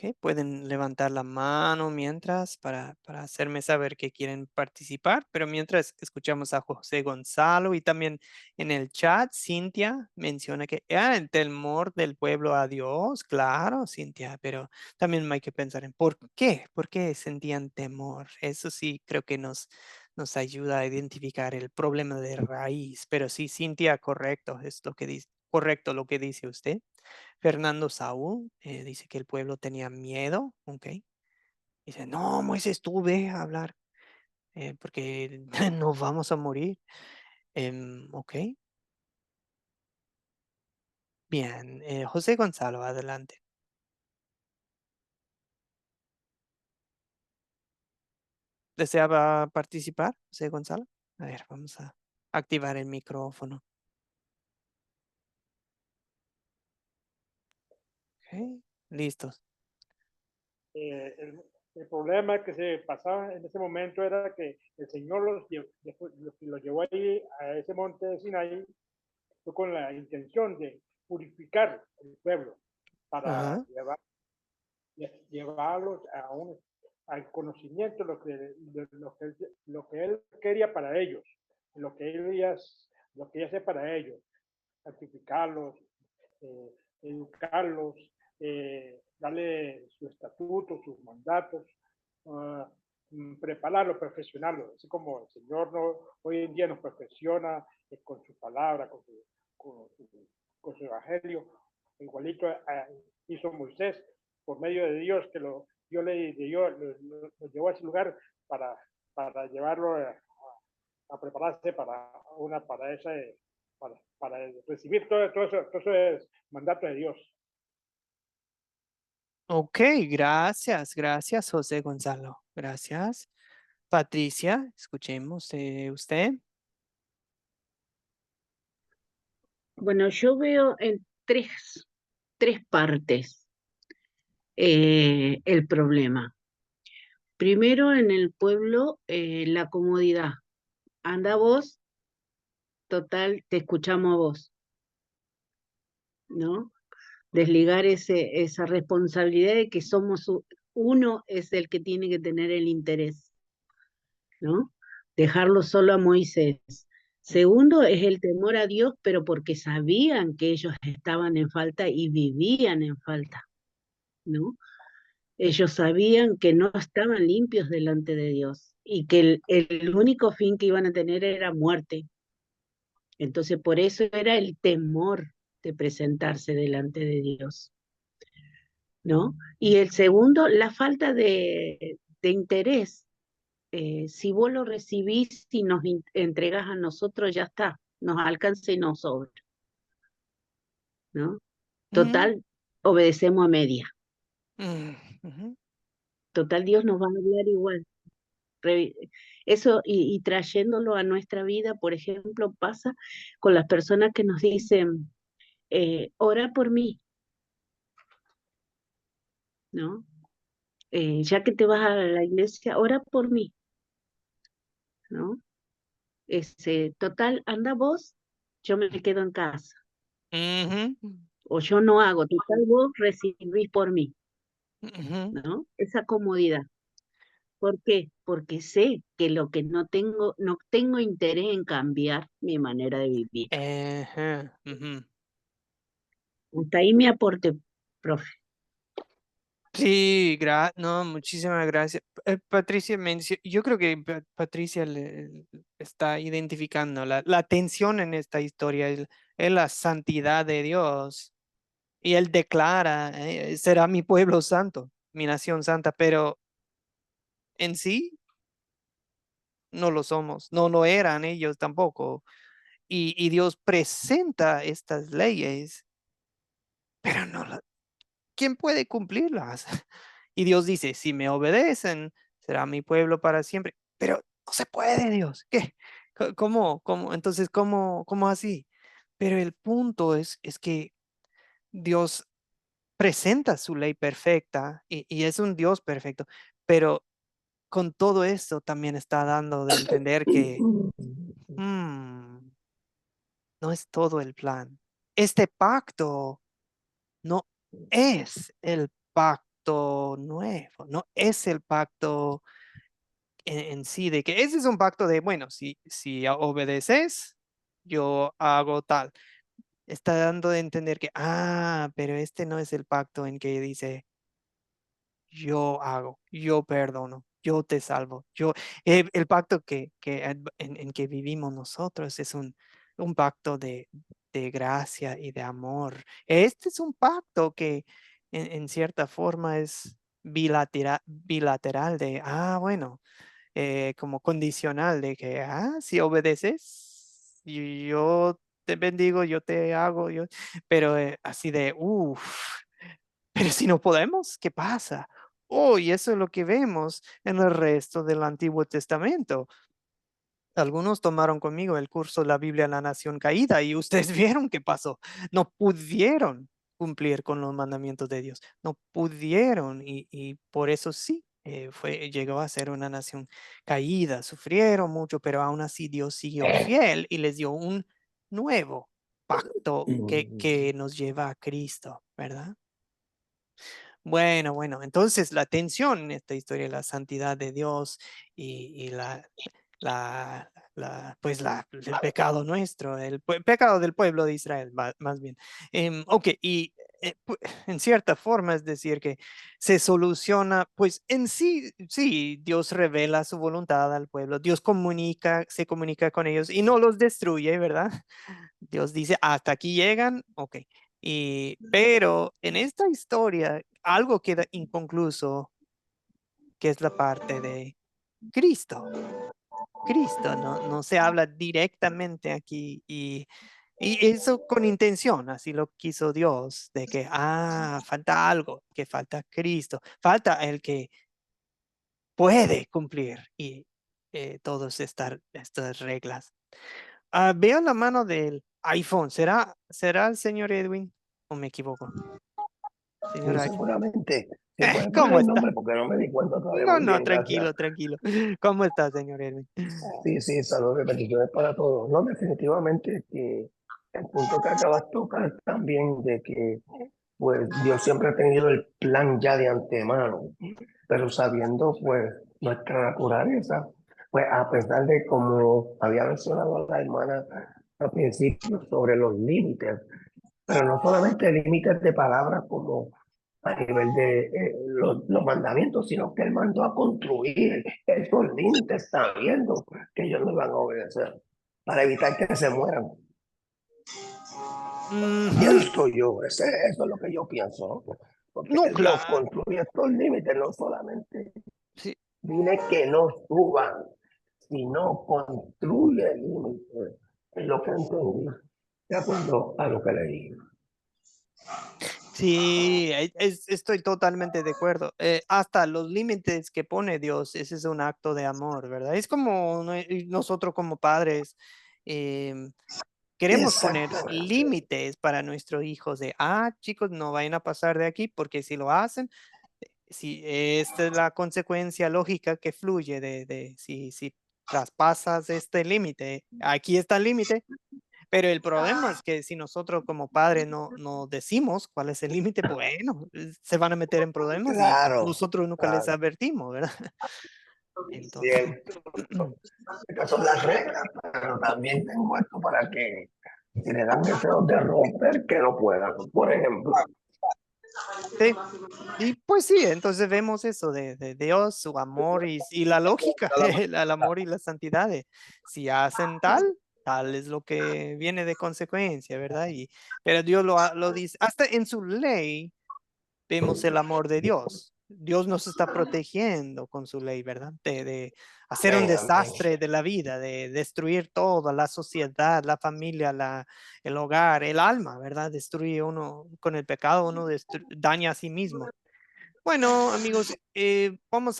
Ok, pueden levantar la mano mientras para hacerme saber que quieren participar, pero mientras escuchamos a José Gonzalo y también en el chat, Cintia menciona que el temor del pueblo a Dios, claro, Cintia, pero también hay que pensar en por qué sentían temor. Eso sí creo que nos ayuda a identificar el problema de raíz, pero sí, Cintia, correcto, es lo que dice, correcto lo que dice usted. Fernando Saúl dice que el pueblo tenía miedo, ok. Dice, no, Moisés, tú ve a hablar, porque nos vamos a morir. Ok, bien. José Gonzalo, adelante. ¿Deseaba participar, José Gonzalo? A ver, vamos a activar el micrófono. Ok, listos. El problema que se pasaba en ese momento era que el Señor los llevó ahí a ese monte de Sinaí fue con la intención de purificar el pueblo para Ajá, llevarlos al conocimiento de lo que él quería para ellos, lo que él lo que hace para ellos, santificarlos, eh, educarlos, darle su estatuto, sus mandatos, prepararlos, perfeccionarlos, así como el Señor hoy en día nos perfecciona con su palabra, con, su, con su evangelio, igualito hizo Moisés por medio de Dios, que Dios lo llevó a ese lugar para, para llevarlo a prepararse para recibir todos esos mandatos de Dios. Ok, gracias, José Gonzalo. Gracias. Patricia, escuchemos de usted. Bueno, yo veo en tres partes el problema. Primero, en el pueblo, la comodidad. Anda vos, total, te escuchamos a vos, ¿no? Desligar esa responsabilidad de que uno es el que tiene que tener el interés, ¿no? Dejarlo solo a Moisés. Segundo, es el temor a Dios, pero porque sabían que ellos estaban en falta y vivían en falta, ¿no? Ellos sabían que no estaban limpios delante de Dios y que el único fin que iban a tener era muerte. Entonces, por eso era el temor de presentarse delante de Dios, ¿no? Y el segundo, la falta de interés. Si vos lo recibís y nos entregas a nosotros, ya está, nos alcanza y nos sobra, ¿no? Ujú, Total, obedecemos a media. ujú. Total, Dios nos va a hablar igual. Re- Eso, y trayéndolo a nuestra vida, por ejemplo, pasa con las personas que nos dicen, ora por mí, ¿no? Ya que te vas a la iglesia, ora por mí, ¿no? Total, anda vos, yo me quedo en casa, Ujú, o yo no hago, total vos recibís por mí, ujú. ¿no? Esa comodidad. ¿Por qué? Porque sé que lo que no tengo interés en cambiar mi manera de vivir. Ajá, ujú. Hasta ahí mi aporte, profe. Sí, no, muchísimas gracias. Patricia yo creo que Patricia está identificando la tensión en esta historia, es la santidad de Dios. Y él declara, será mi pueblo santo, mi nación santa, pero en sí no lo somos, no lo eran ellos tampoco. Y Dios presenta estas leyes, pero ¿quién puede cumplirlas? Y Dios dice, si me obedecen, será mi pueblo para siempre. Pero no se puede, Dios. ¿Qué? ¿Cómo? Entonces, ¿cómo así? Pero el punto es que Dios presenta su ley perfecta y es un Dios perfecto, pero con todo esto también está dando de entender que mm, no es todo el plan. Este pacto no es el pacto nuevo, no es el pacto en sí, de que ese es un pacto de, bueno, si obedeces, yo hago tal. Está dando de entender que, pero este no es el pacto en que dice, yo hago, yo perdono, yo te salvo. El pacto en que vivimos nosotros es un pacto de gracia y de amor. Este es un pacto que en cierta forma es bilateral de, bueno, como condicional de que, si obedeces, yo te bendigo, yo te hago, pero así de, pero si no podemos, ¿qué pasa? Y eso es lo que vemos en el resto del Antiguo Testamento. Algunos tomaron conmigo el curso La Biblia en la Nación Caída y ustedes vieron qué pasó. No pudieron cumplir con los mandamientos de Dios. No pudieron y por eso sí, llegó a ser una nación caída. Sufrieron mucho, pero aún así Dios siguió fiel y les dio un nuevo pacto que nos lleva a Cristo, ¿verdad? Bueno, entonces la tensión en esta historia es la santidad de Dios y el pecado nuestro, el pecado del pueblo de Israel, más bien. Ok, y en cierta forma es decir que se soluciona, pues en sí, sí, Dios revela su voluntad al pueblo, Dios se comunica con ellos y no los destruye, ¿verdad? Dios dice, hasta aquí llegan, ok. Pero en esta historia algo queda inconcluso, que es la parte de Cristo. Cristo, no se habla directamente aquí Y eso con intención, así lo quiso Dios, de que, falta algo, que falta Cristo, falta el que puede cumplir y todas estas reglas. Veo la mano del iPhone. ¿Será el señor Edwin o me equivoco? Señor Sí, iPhone. seguramente. ¿Se puede poner ¿Cómo el está? nombre? Porque no me di cuenta todavía. No, Muy no, bien, gracias. tranquilo, tranquilo. ¿Cómo está, señor Edwin? Sí, sí, saludos y bendiciones para todos. No, definitivamente que el punto que acabas de tocar también de que pues Dios siempre ha tenido el plan ya de antemano, pero sabiendo pues nuestra naturaleza, pues a pesar de como había mencionado la hermana al principio sobre los límites, pero no solamente límites de palabras como a nivel de los mandamientos, sino que él mandó a construir esos límites sabiendo que ellos no iban a obedecer para evitar que se mueran. Pienso yo, eso es lo que yo pienso, ¿no? Porque No, Dios claro. construye estos límites, no solamente Sí. dile que no suban, sino construye límites. Es lo que entendí, de acuerdo a lo que leí. Sí, estoy totalmente de acuerdo. Hasta los límites que pone Dios, ese es un acto de amor, ¿verdad? Es como nosotros como padres queremos poner Exactamente. límites para nuestros hijos de, chicos, no vayan a pasar de aquí porque si lo hacen, si esta es la consecuencia lógica que fluye de si traspasas este límite, aquí está el límite. Pero el problema es que si nosotros como padres no decimos cuál es el límite, bueno, se van a meter en problemas y Claro, nosotros nunca les claro, advertimos, ¿verdad? Entonces, cierto. Estas son las reglas, pero también tengo esto para que si le dan deseos de romper, que no puedan. Por ejemplo, sí. Y pues sí, entonces vemos eso de Dios, su amor y la lógica, el amor y la santidad. Si hacen tal es lo que viene de consecuencia, ¿verdad? Pero Dios lo dice, hasta en su ley vemos el amor de Dios. Dios nos está protegiendo con su ley, ¿verdad? De hacer un amén, amén. desastre de la vida, de destruir todo, la sociedad, la familia, el hogar, el alma, ¿verdad? Destruye uno con el pecado, uno daña a sí mismo. Bueno, amigos, vamos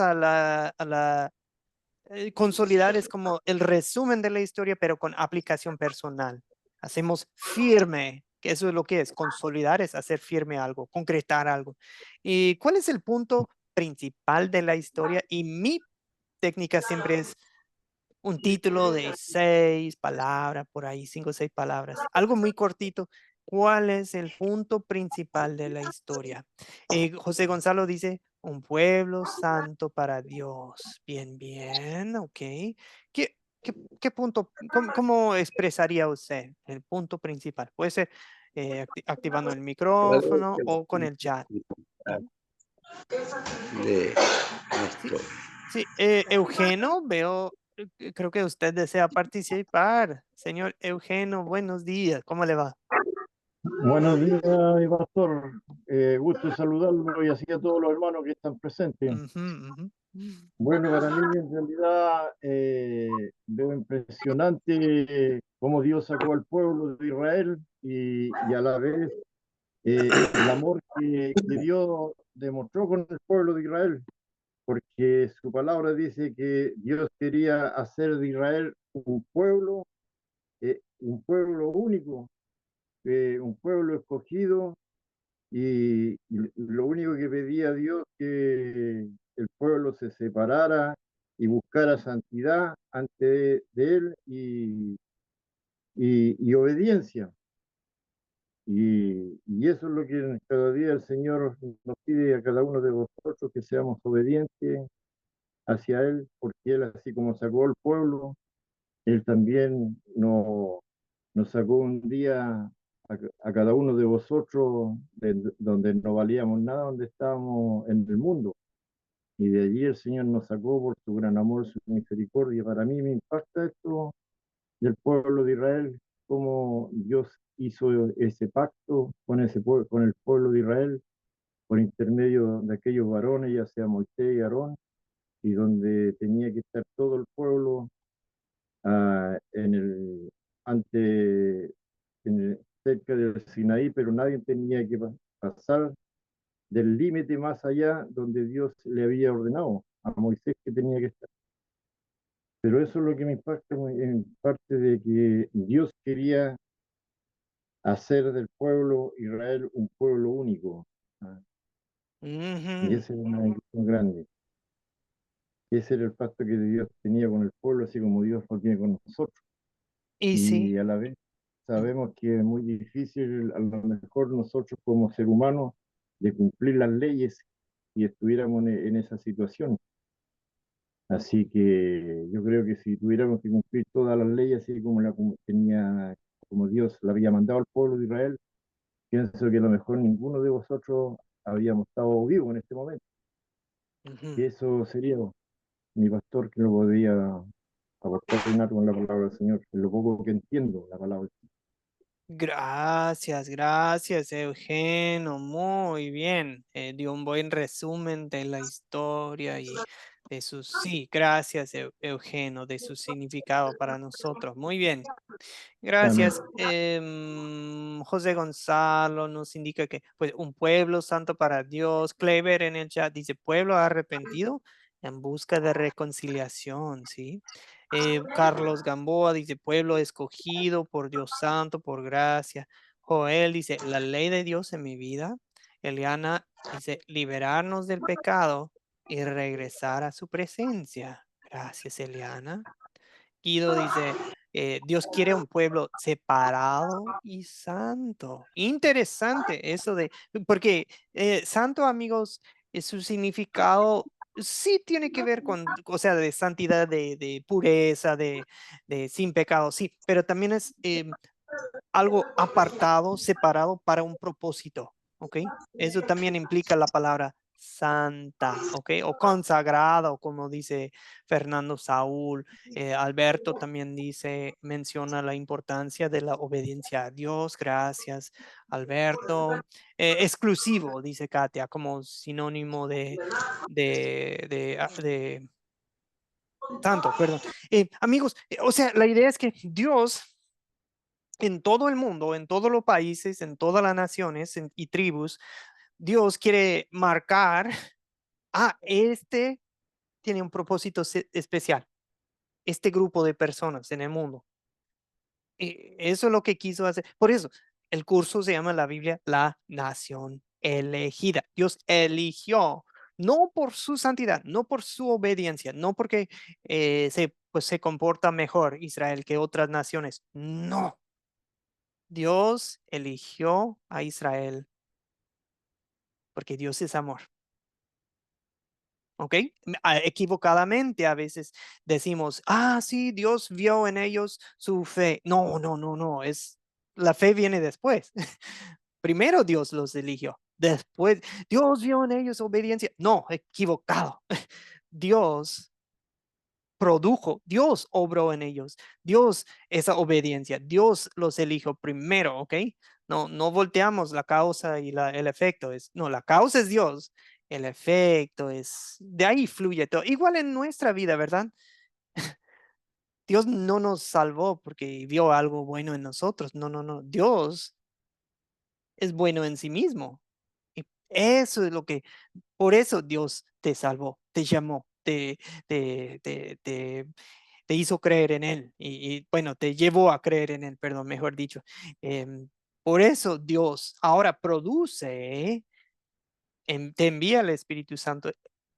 consolidar, es como el resumen de la historia, pero con aplicación personal. Hacemos firme, que eso es lo que es, consolidar es hacer firme algo, concretar algo. ¿Y cuál es el punto principal de la historia? Y mi técnica siempre es un título de 6 palabras, por ahí 5 o 6 palabras, algo muy cortito. ¿Cuál es el punto principal de la historia? José Gonzalo dice, un pueblo santo para Dios. Bien, bien, ok. ¿Qué punto, cómo expresaría usted el punto principal? Puede ser activando el micrófono o con el chat. Ujú. de Sí, nuestro. sí, Eugenio, veo, creo que usted desea participar. Señor Eugenio, buenos días, ¿cómo le va? Buenos días, mi pastor. Gusto saludarlo y así a todos los hermanos que están presentes. Ujú, ujú. Bueno, para mí en realidad veo impresionante cómo Dios sacó al pueblo de Israel y a la vez el amor que Dios demostró con el pueblo de Israel, porque su palabra dice que Dios quería hacer de Israel un pueblo único, un pueblo escogido. Y lo único que pedía a Dios que el pueblo se separara y buscara santidad ante de Él y obediencia. Y eso es lo que cada día el Señor nos pide a cada uno de vosotros, que seamos obedientes hacia Él, porque Él, así como sacó al pueblo, Él también nos sacó un día a cada uno de vosotros de donde no valíamos nada, donde estábamos en el mundo. Y de allí el Señor nos sacó por su gran amor, su misericordia. Para mí me impacta esto del pueblo de Israel, cómo Dios hizo ese pacto con, con el pueblo de Israel por intermedio de aquellos varones, ya sea Moisés y Aarón, y donde tenía que estar todo el pueblo en ante cerca del Sinaí, pero nadie tenía que pasar del límite más allá donde Dios le había ordenado a Moisés que tenía que estar. Pero eso es lo que me impacta en parte de que Dios quería hacer del pueblo Israel un pueblo único. Y esa es una bendición grande. Ese era el pacto que Dios tenía con el pueblo, así como Dios lo tiene con nosotros. Y sí, Y a la vez sabemos que es muy difícil, a lo mejor nosotros como seres humanos, de cumplir las leyes y estuviéramos en esa situación. Así que yo creo que si tuviéramos que cumplir todas las leyes, así como como Dios la había mandado al pueblo de Israel, pienso que a lo mejor ninguno de vosotros habíamos estado vivos en este momento. Y eso sería mi pastor que lo podría aportar con la palabra del Señor, en lo poco que entiendo la palabra. gracias, gracias, Eugenio. Muy bien. Dio un buen resumen de la historia y de su, sí, gracias, Eugenio, de su significado para nosotros. Muy bien. Amén. Gracias. José Gonzalo nos indica que pues un pueblo santo para Dios. Clever en el chat dice pueblo arrepentido en busca de reconciliación, ¿sí? Carlos Gamboa dice pueblo escogido por Dios santo, por gracia. Joel dice la ley de Dios en mi vida. Eliana dice liberarnos del pecado y regresar a su presencia. Gracias, Eliana. Guido dice, Dios quiere un pueblo separado y santo. Interesante eso de, porque santo, amigos, su significado sí tiene que ver con, o sea, de santidad, de pureza, de sin pecado, sí, pero también es algo apartado, separado para un propósito, ¿ok? Eso también implica la palabra santa, ¿ok? O consagrada, o como dice Fernando Saúl. Alberto también menciona la importancia de la obediencia a Dios. Gracias, Alberto. Exclusivo, dice Katia, como sinónimo de santo, perdón. Amigos, o sea, la idea es que Dios en todo el mundo, en todos los países, en todas las naciones y tribus, Dios quiere marcar, este tiene un propósito especial, este grupo de personas en el mundo. Y eso es lo que quiso hacer. Por eso, el curso se llama la Biblia, la nación elegida. Dios eligió, no por su santidad, no por su obediencia, no porque se comporta mejor Israel que otras naciones. No. Dios eligió a Israel porque Dios es amor. ¿Ok? Equivocadamente a veces decimos, sí, Dios vio en ellos su fe. No, no, no, no, la fe viene después. Primero Dios los eligió, después Dios vio en ellos obediencia. No, equivocado. Dios produjo, Dios obró en ellos, Dios esa obediencia, Dios los eligió primero, ¿ok? No volteamos la causa y el efecto, no, la causa es Dios, el efecto de ahí fluye todo, igual en nuestra vida, ¿verdad? Dios no nos salvó porque vio algo bueno en nosotros, no, no, no, Dios es bueno en sí mismo. Y eso es por eso Dios te salvó, te llamó, te, te, te, te hizo creer en Él bueno, te llevó a creer en Él, perdón, mejor dicho. Por eso Dios ahora te envía el Espíritu Santo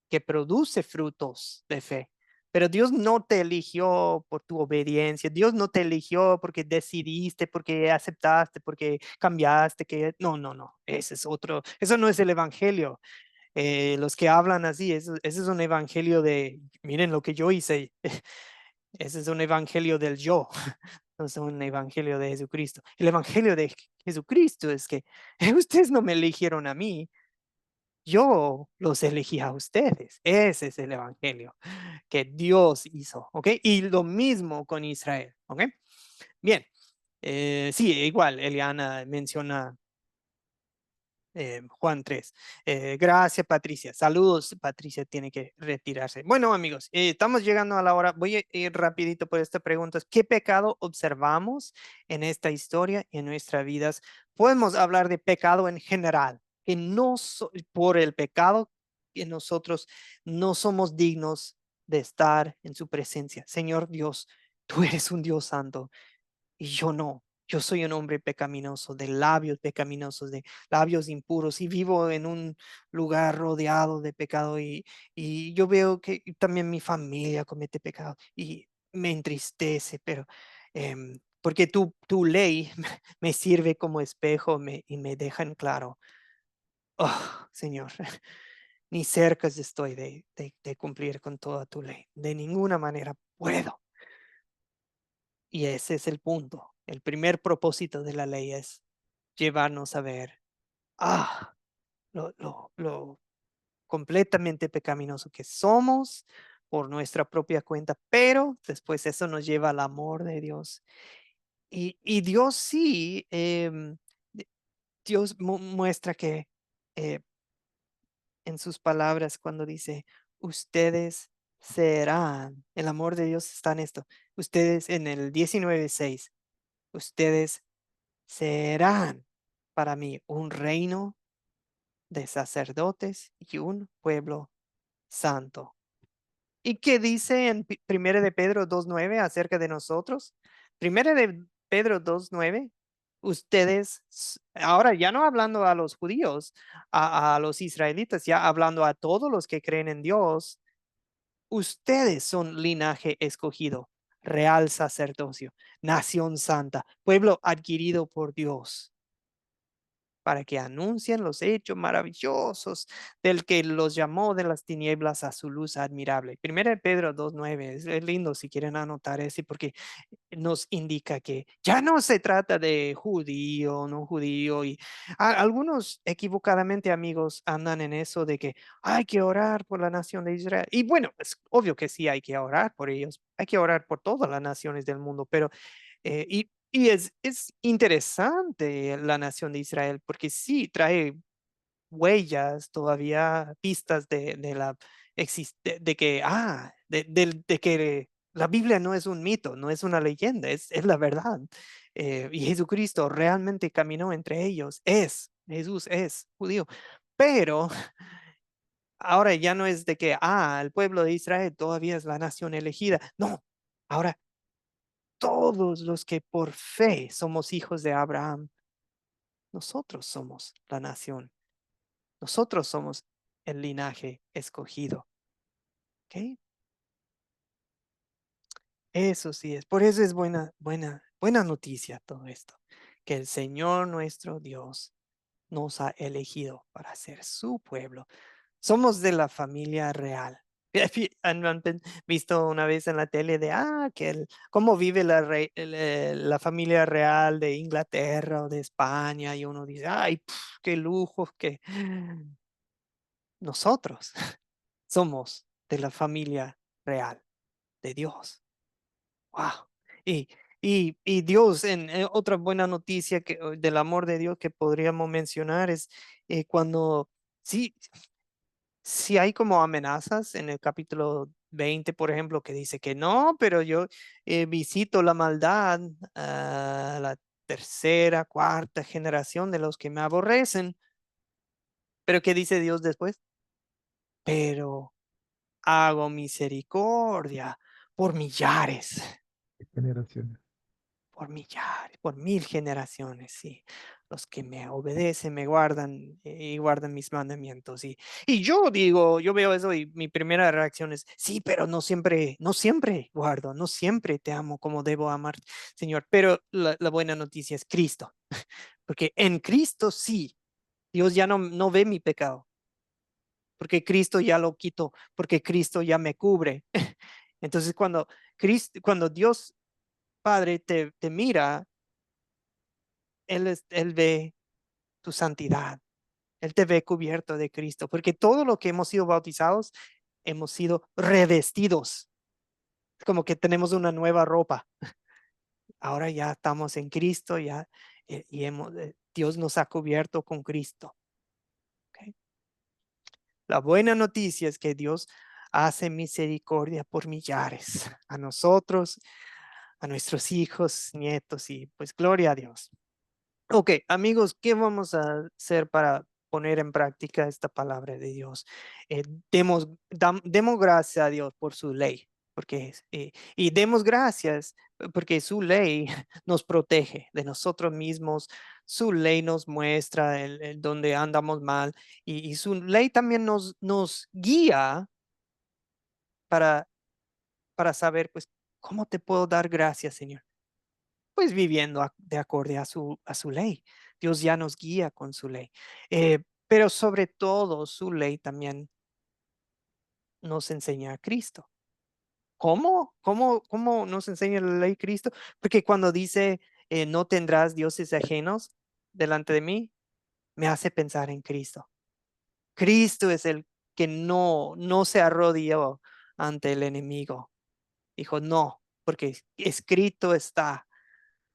que produce frutos de fe. Pero Dios no te eligió por tu obediencia, Dios no te eligió porque decidiste, porque aceptaste, porque cambiaste, no, no, no, eso no es el Evangelio. Los que hablan así, ese es un evangelio miren lo que yo hice, ese es un evangelio del yo, no es un evangelio de Jesucristo. El evangelio de Jesucristo es que ustedes no me eligieron a mí, yo los elegí a ustedes. Ese es el evangelio que Dios hizo, ¿ok? Y lo mismo con Israel, ¿ok? Bien, sí, igual, Eliana menciona Juan 3. Gracias, Patricia. Saludos. Patricia tiene que retirarse. Bueno, amigos, estamos llegando a la hora. Voy a ir rapidito por estas preguntas. ¿Qué pecado observamos en esta historia y en nuestras vidas? Podemos hablar de pecado en general, que no por el pecado que nosotros no somos dignos de estar en su presencia. Señor Dios, tú eres un Dios santo y yo no. Yo soy un hombre pecaminoso, de labios pecaminosos, de labios impuros y vivo en un lugar rodeado de pecado y yo veo que también mi familia comete pecado y me entristece, pero porque tu ley me sirve como espejo y me deja en claro, oh, Señor, ni cerca estoy de cumplir con toda tu ley. De ninguna manera puedo. Y ese es el punto. El primer propósito de la ley es llevarnos a ver, lo completamente pecaminoso que somos por nuestra propia cuenta, pero después eso nos lleva al amor de Dios. Y Dios sí, Dios muestra que eh, en sus palabras cuando dice, ustedes serán, el amor de Dios está en esto, ustedes en el 19:6, ustedes serán para mí un reino de sacerdotes y un pueblo santo. ¿Y qué dice en Primera de Pedro 2:9 acerca de nosotros? Primera de Pedro 2:9, ustedes, ahora ya no hablando a los judíos, a los israelitas, ya hablando a todos los que creen en Dios, ustedes son linaje escogido, real sacerdocio, nación santa, pueblo adquirido por Dios, para que anuncien los hechos maravillosos del que los llamó de las tinieblas a su luz admirable. Primera de Pedro 2:9, es lindo si quieren anotar ese, porque nos indica que ya no se trata de judío, no judío, y algunos equivocadamente, amigos, andan en eso de que hay que orar por la nación de Israel. Y bueno, es obvio que sí hay que orar por ellos, hay que orar por todas las naciones del mundo, pero y es interesante la nación de Israel porque sí trae huellas, todavía pistas de la de que, de que la Biblia no es un mito, no es una leyenda, es la verdad. Y Jesucristo realmente caminó entre ellos, Jesús es judío, pero ahora ya no es de que, el pueblo de Israel todavía es la nación elegida, no, ahora todos los que por fe somos hijos de Abraham, nosotros somos la nación, nosotros somos el linaje escogido. ¿Ok? Eso sí es, por eso es buena noticia todo esto, que el Señor nuestro Dios nos ha elegido para ser su pueblo. Somos de la familia real. Han visto una vez en la tele de, cómo vive la familia real de Inglaterra o de España, y uno dice, ay, qué lujo, que nosotros somos de la familia real de Dios. Wow. Y, y Dios, otra buena noticia del amor de Dios que podríamos mencionar es cuando, sí, sí hay como amenazas en el capítulo 20, por ejemplo, que dice que no, pero yo visito la maldad a la tercera, cuarta generación de los que me aborrecen. Pero ¿qué dice Dios después? Pero hago misericordia por millares. Generaciones. Por millares, por 1000 generaciones, sí. Los que me obedecen, me guardan y guardan mis mandamientos. Y yo digo, yo veo eso y mi primera reacción es, sí, pero no siempre guardo, no siempre te amo como debo amar, Señor. Pero la buena noticia es Cristo, porque en Cristo sí, Dios ya no ve mi pecado, porque Cristo ya lo quitó, porque Cristo ya me cubre. Entonces, cuando Dios Padre te mira, Él ve tu santidad. Él te ve cubierto de Cristo, porque todo lo que hemos sido bautizados, hemos sido revestidos. Es como que tenemos una nueva ropa. Ahora ya estamos en Cristo, ya, y Dios nos ha cubierto con Cristo. La buena noticia es que Dios hace misericordia por millares, a nosotros, a nuestros hijos, nietos, y pues gloria a Dios. Ok, amigos, ¿qué vamos a hacer para poner en práctica esta palabra de Dios? Demos gracias a Dios por su ley, y demos gracias porque su ley nos protege de nosotros mismos. Su ley nos muestra donde andamos mal, y su ley también nos guía para, para saber, pues, ¿cómo te puedo dar gracias, Señor? Pues viviendo de acorde a su ley. Dios ya nos guía con su ley. Pero sobre todo su ley también nos enseña a Cristo. ¿Cómo? ¿Cómo nos enseña la ley Cristo? Porque cuando dice, no tendrás dioses ajenos delante de mí, me hace pensar en Cristo. Cristo es el que no se arrodilló ante el enemigo. Dijo, no, porque escrito está.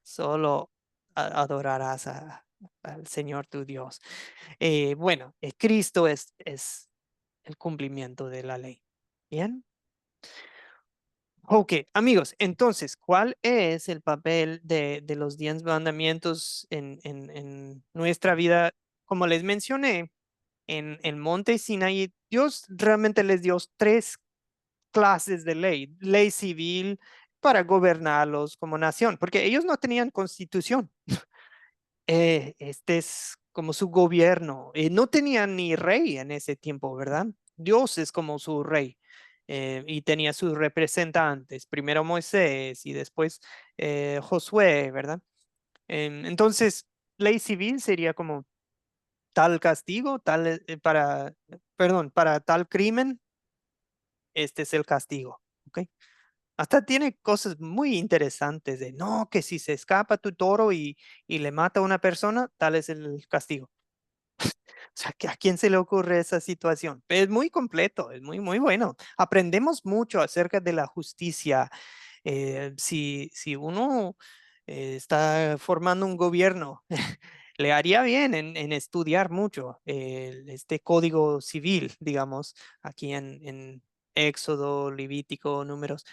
Solo adorarás al Señor tu Dios. Bueno, Cristo es el cumplimiento de la ley. Bien. Ok, amigos, entonces, ¿cuál es el papel de los 10 mandamientos en nuestra vida? Como les mencioné, en el monte Sinaí, Dios realmente les dio 3 clases de ley: ley civil para gobernarlos como nación, porque ellos no tenían constitución. Este es como su gobierno. No tenían ni rey en ese tiempo, ¿verdad? Dios es como su rey. Y tenía sus representantes, primero Moisés y después Josué, ¿verdad? Entonces, ley civil sería como tal castigo, perdón, para tal crimen, este es el castigo, ¿ok? Hasta tiene cosas muy interesantes de, no, que si se escapa tu toro y le mata a una persona, tal es el castigo. O sea, ¿a quién se le ocurre esa situación? Es muy completo, es muy bueno. Aprendemos mucho acerca de la justicia. Si uno está formando un gobierno, le haría bien en estudiar mucho este código civil, digamos, aquí en Éxodo, Levítico, Números.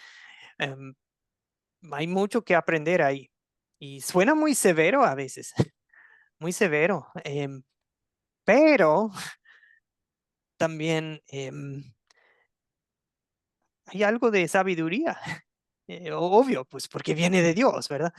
Em, Hay mucho que aprender ahí. Y suena muy severo a veces, muy severo. Pero también hay algo de sabiduría. Obvio, pues porque viene de Dios, ¿verdad?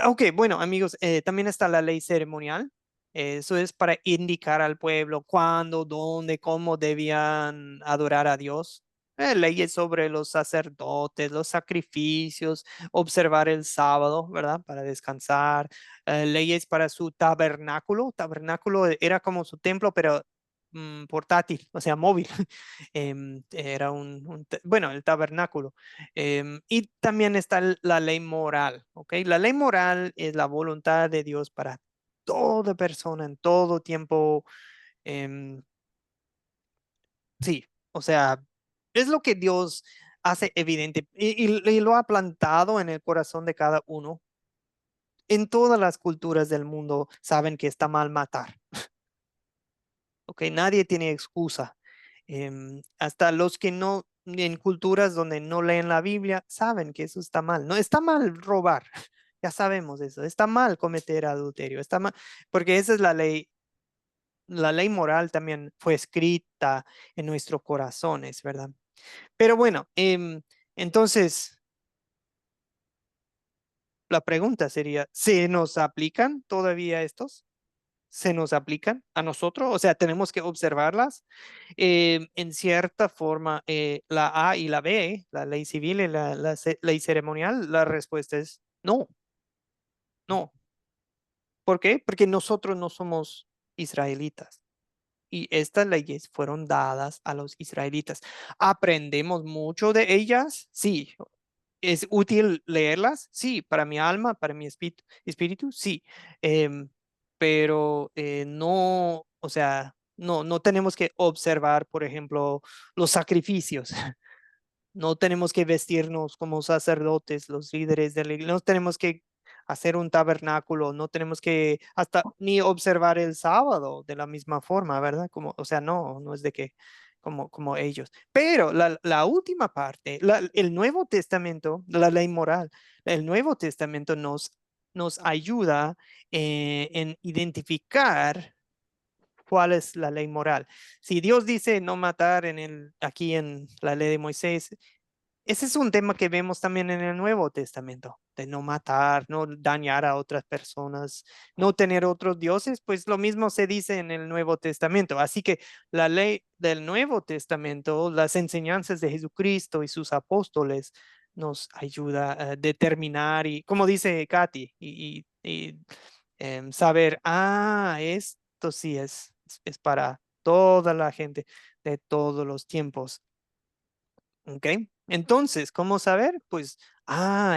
Ok, bueno, amigos, también está la ley ceremonial. Eso es para indicar al pueblo cuándo, dónde, cómo debían adorar a Dios. Leyes sobre los sacerdotes, los sacrificios, observar el sábado, ¿verdad? Para descansar. Leyes para su tabernáculo. Tabernáculo era como su templo, pero portátil, o sea, móvil. Era bueno, el tabernáculo. Y también está la ley moral, ¿ok? La ley moral es la voluntad de Dios para toda persona en todo tiempo. em, sí, o sea, es lo que Dios hace evidente y lo ha plantado en el corazón de cada uno. En todas las culturas del mundo saben que está mal matar, ¿ok? Nadie tiene excusa. Hasta los que no, en culturas donde no leen la Biblia, saben que eso está mal. No está mal robar, ya sabemos eso. Está mal cometer adulterio, está mal, porque esa es la ley. La ley moral también fue escrita en nuestros corazones, ¿verdad? Pero bueno, entonces la pregunta sería, ¿se nos aplican todavía estos? ¿Se nos aplican a nosotros? O sea, tenemos que observarlas. En cierta forma, la A y la B, la ley civil y la ley ceremonial, la respuesta es no, no. ¿Por qué? Porque nosotros no somos israelitas y estas leyes fueron dadas a los israelitas. ¿Aprendemos mucho de ellas? Sí. ¿Es útil leerlas? Sí, para mi alma, para mi espíritu, sí. Em, pero no, o sea, no tenemos que observar, por ejemplo, los sacrificios. No tenemos que vestirnos como sacerdotes, los líderes de la iglesia. No tenemos que hacer un tabernáculo. No tenemos que hasta ni observar el sábado de la misma forma, ¿verdad? Como, o sea, no es de que como ellos. Pero la última parte, el Nuevo Testamento, la ley moral, el Nuevo Testamento nos ayuda en identificar cuál es la ley moral. Si Dios dice no matar aquí en la ley de Moisés, ese es un tema que vemos también en el Nuevo Testamento, de no matar, no dañar a otras personas, no tener otros dioses, pues lo mismo se dice en el Nuevo Testamento. Así que la ley del Nuevo Testamento, las enseñanzas de Jesucristo y sus apóstoles nos ayuda a determinar y, como dice Katy, saber, esto sí es para toda la gente de todos los tiempos. ¿Ok? Entonces, ¿cómo saber? Pues,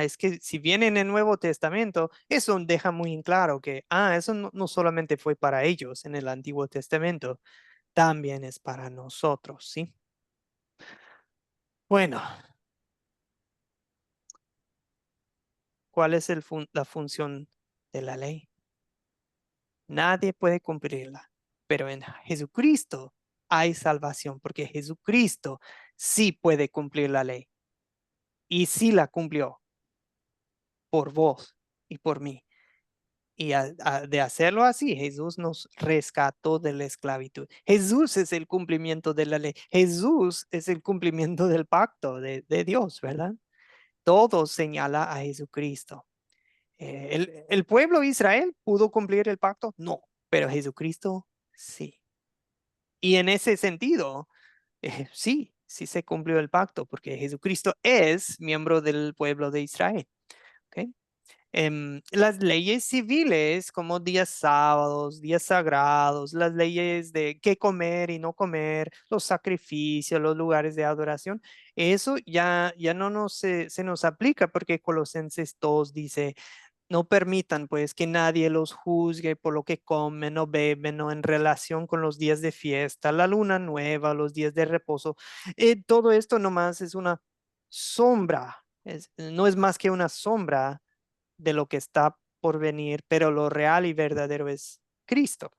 es que si viene en el Nuevo Testamento, eso deja muy en claro que, eso no solamente fue para ellos en el Antiguo Testamento, también es para nosotros, ¿sí? Bueno, ¿cuál es la función de la ley? Nadie puede cumplirla, pero en Jesucristo hay salvación, porque Jesucristo sí puede cumplir la ley y sí la cumplió por vos y por mí. Y de hacerlo así, Jesús nos rescató de la esclavitud. Jesús es el cumplimiento de la ley. Jesús es el cumplimiento del pacto de Dios, ¿verdad? Todo señala a Jesucristo. ¿El pueblo de Israel pudo cumplir el pacto? No, pero Jesucristo sí. Y en ese sentido, sí se cumplió el pacto, porque Jesucristo es miembro del pueblo de Israel. ¿Ok? Las leyes civiles como días sábados, días sagrados, las leyes de qué comer y no comer, los sacrificios, los lugares de adoración, eso ya no se nos aplica porque Colosenses 2 dice, no permitan pues que nadie los juzgue por lo que comen o beben o en relación con los días de fiesta, la luna nueva, los días de reposo. Todo esto nomás es una sombra, no es más que una sombra de lo que está por venir, pero lo real y verdadero es Cristo.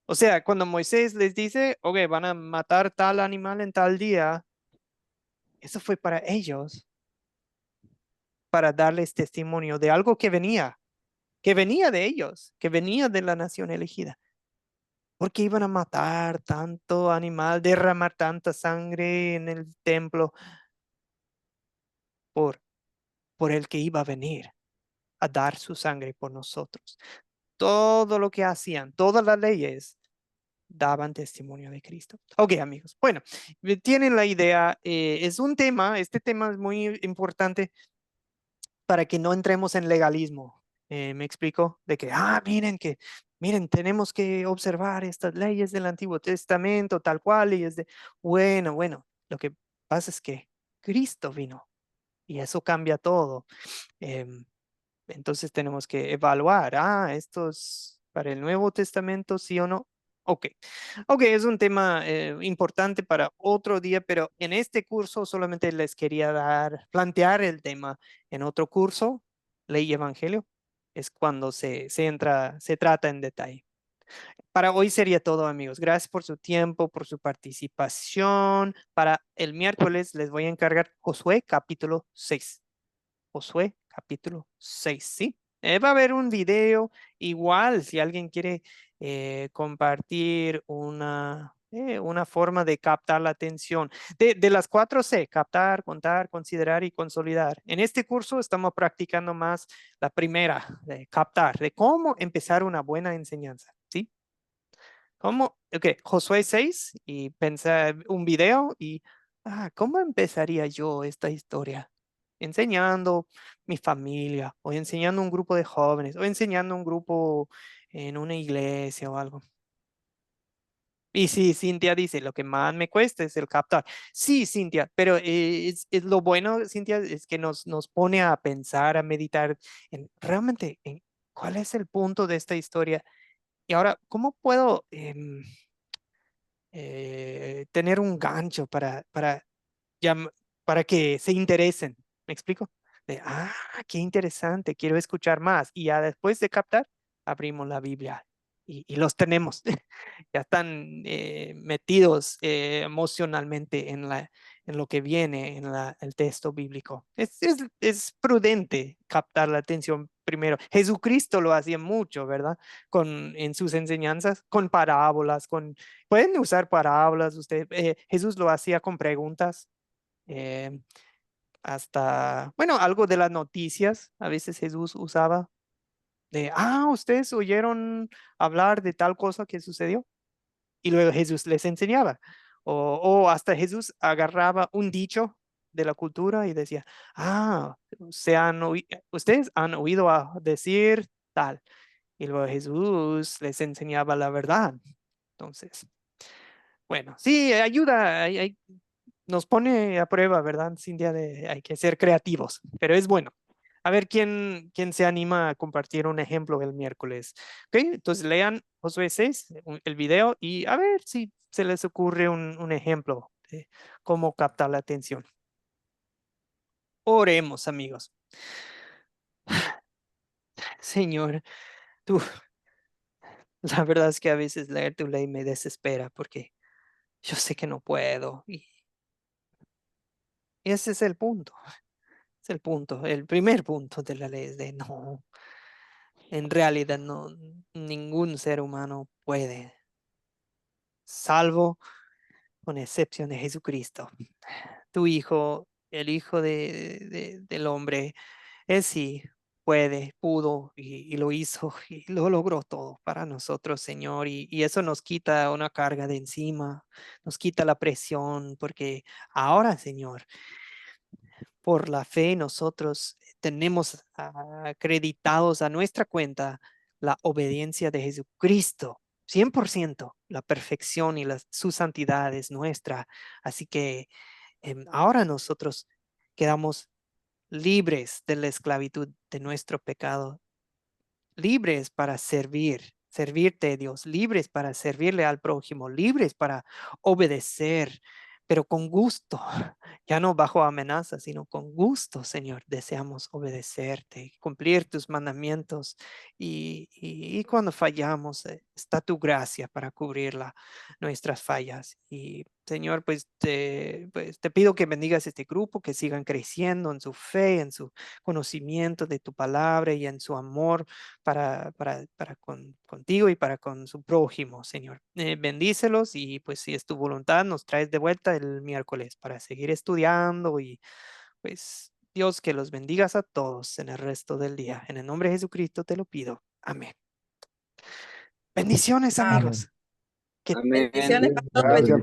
O sea, cuando Moisés les dice, ok, van a matar tal animal en tal día, eso fue para ellos, para darles testimonio de algo que venía de ellos, que venía de la nación elegida. Porque iban a matar tanto animal, derramar tanta sangre en el templo por el que iba a venir a dar su sangre por nosotros. Todo lo que hacían, todas las leyes daban testimonio de Cristo. Ok, amigos. Bueno, tienen la idea. Este tema es muy importante para que no entremos en legalismo. ¿Me explico? De que, miren, tenemos que observar estas leyes del Antiguo Testamento, tal cual, y es de, bueno, lo que pasa es que Cristo vino y eso cambia todo. Entonces tenemos que evaluar, esto es para el Nuevo Testamento, sí o no. Ok, es un tema importante para otro día, pero en este curso solamente les quería plantear el tema. En otro curso, Ley y Evangelio, es cuando se trata en detalle. Para hoy sería todo, amigos. Gracias por su tiempo, por su participación. Para el miércoles les voy a encargar Josué capítulo 6. Josué capítulo 6, ¿sí? Va a haber un video, igual si alguien quiere compartir una forma de captar la atención. De las 4C, captar, contar, considerar y consolidar. En este curso estamos practicando más la primera, de captar, de cómo empezar una buena enseñanza, ¿sí? Josué 6 y pensar un video y, ¿cómo empezaría yo esta historia? Enseñando mi familia o enseñando un grupo de jóvenes o enseñando un grupo en una iglesia o algo. Y sí, Cintia dice, lo que más me cuesta es el captar. Sí, Cintia, pero es lo bueno, Cintia, es que nos pone a pensar, a meditar en realmente en cuál es el punto de esta historia. Y ahora, ¿cómo puedo tener un gancho para que se interesen? ¿Me explico? Qué interesante, quiero escuchar más. Y ya después de captar, abrimos la Biblia y los tenemos, ya están metidos emocionalmente en lo que viene en el texto bíblico. Es prudente captar la atención primero. Jesucristo lo hacía mucho, ¿verdad? En sus enseñanzas, con parábolas, pueden usar parábolas, Jesús lo hacía con preguntas. Hasta, bueno, algo de las noticias, a veces Jesús usaba ustedes oyeron hablar de tal cosa que sucedió. Y luego Jesús les enseñaba. O hasta Jesús agarraba un dicho de la cultura y decía, ustedes han oído decir tal. Y luego Jesús les enseñaba la verdad. Entonces, bueno, sí, ayuda, nos pone a prueba, ¿verdad? Cintia, hay que ser creativos, pero es bueno. A ver quién se anima a compartir un ejemplo el miércoles. Ok, entonces lean Josué 6, el video, y a ver si se les ocurre un ejemplo de cómo captar la atención. Oremos, amigos. Señor, tú, la verdad es que a veces leer tu ley me desespera porque yo sé que no puedo. Y ese es el punto. Es el punto, el primer punto de la ley es de no. En realidad no, ningún ser humano puede, salvo con excepción de Jesucristo. Tu Hijo, el Hijo del hombre, él sí pudo y lo hizo y lo logró todo para nosotros, Señor. Y eso nos quita una carga de encima, nos quita la presión, porque ahora, Señor, por la fe nosotros tenemos acreditados a nuestra cuenta la obediencia de Jesucristo, 100%, la perfección y su santidad es nuestra. Así que ahora nosotros quedamos libres de la esclavitud de nuestro pecado, libres para servirte, Dios, libres para servirle al prójimo, libres para obedecer, pero con gusto, ya no bajo amenaza, sino con gusto, Señor, deseamos obedecerte, cumplir tus mandamientos y cuando fallamos, está tu gracia para cubrir nuestras fallas. Y Señor, pues te pido que bendigas este grupo, que sigan creciendo en su fe, en su conocimiento de tu palabra y en su amor para contigo y para con su prójimo, Señor. Bendícelos y pues si es tu voluntad, nos traes de vuelta el miércoles para seguir estudiando y pues Dios que los bendigas a todos en el resto del día. En el nombre de Jesucristo te lo pido. Amén. Bendiciones, Amén. amigos. Que Bendiciones, pastor. Gracias,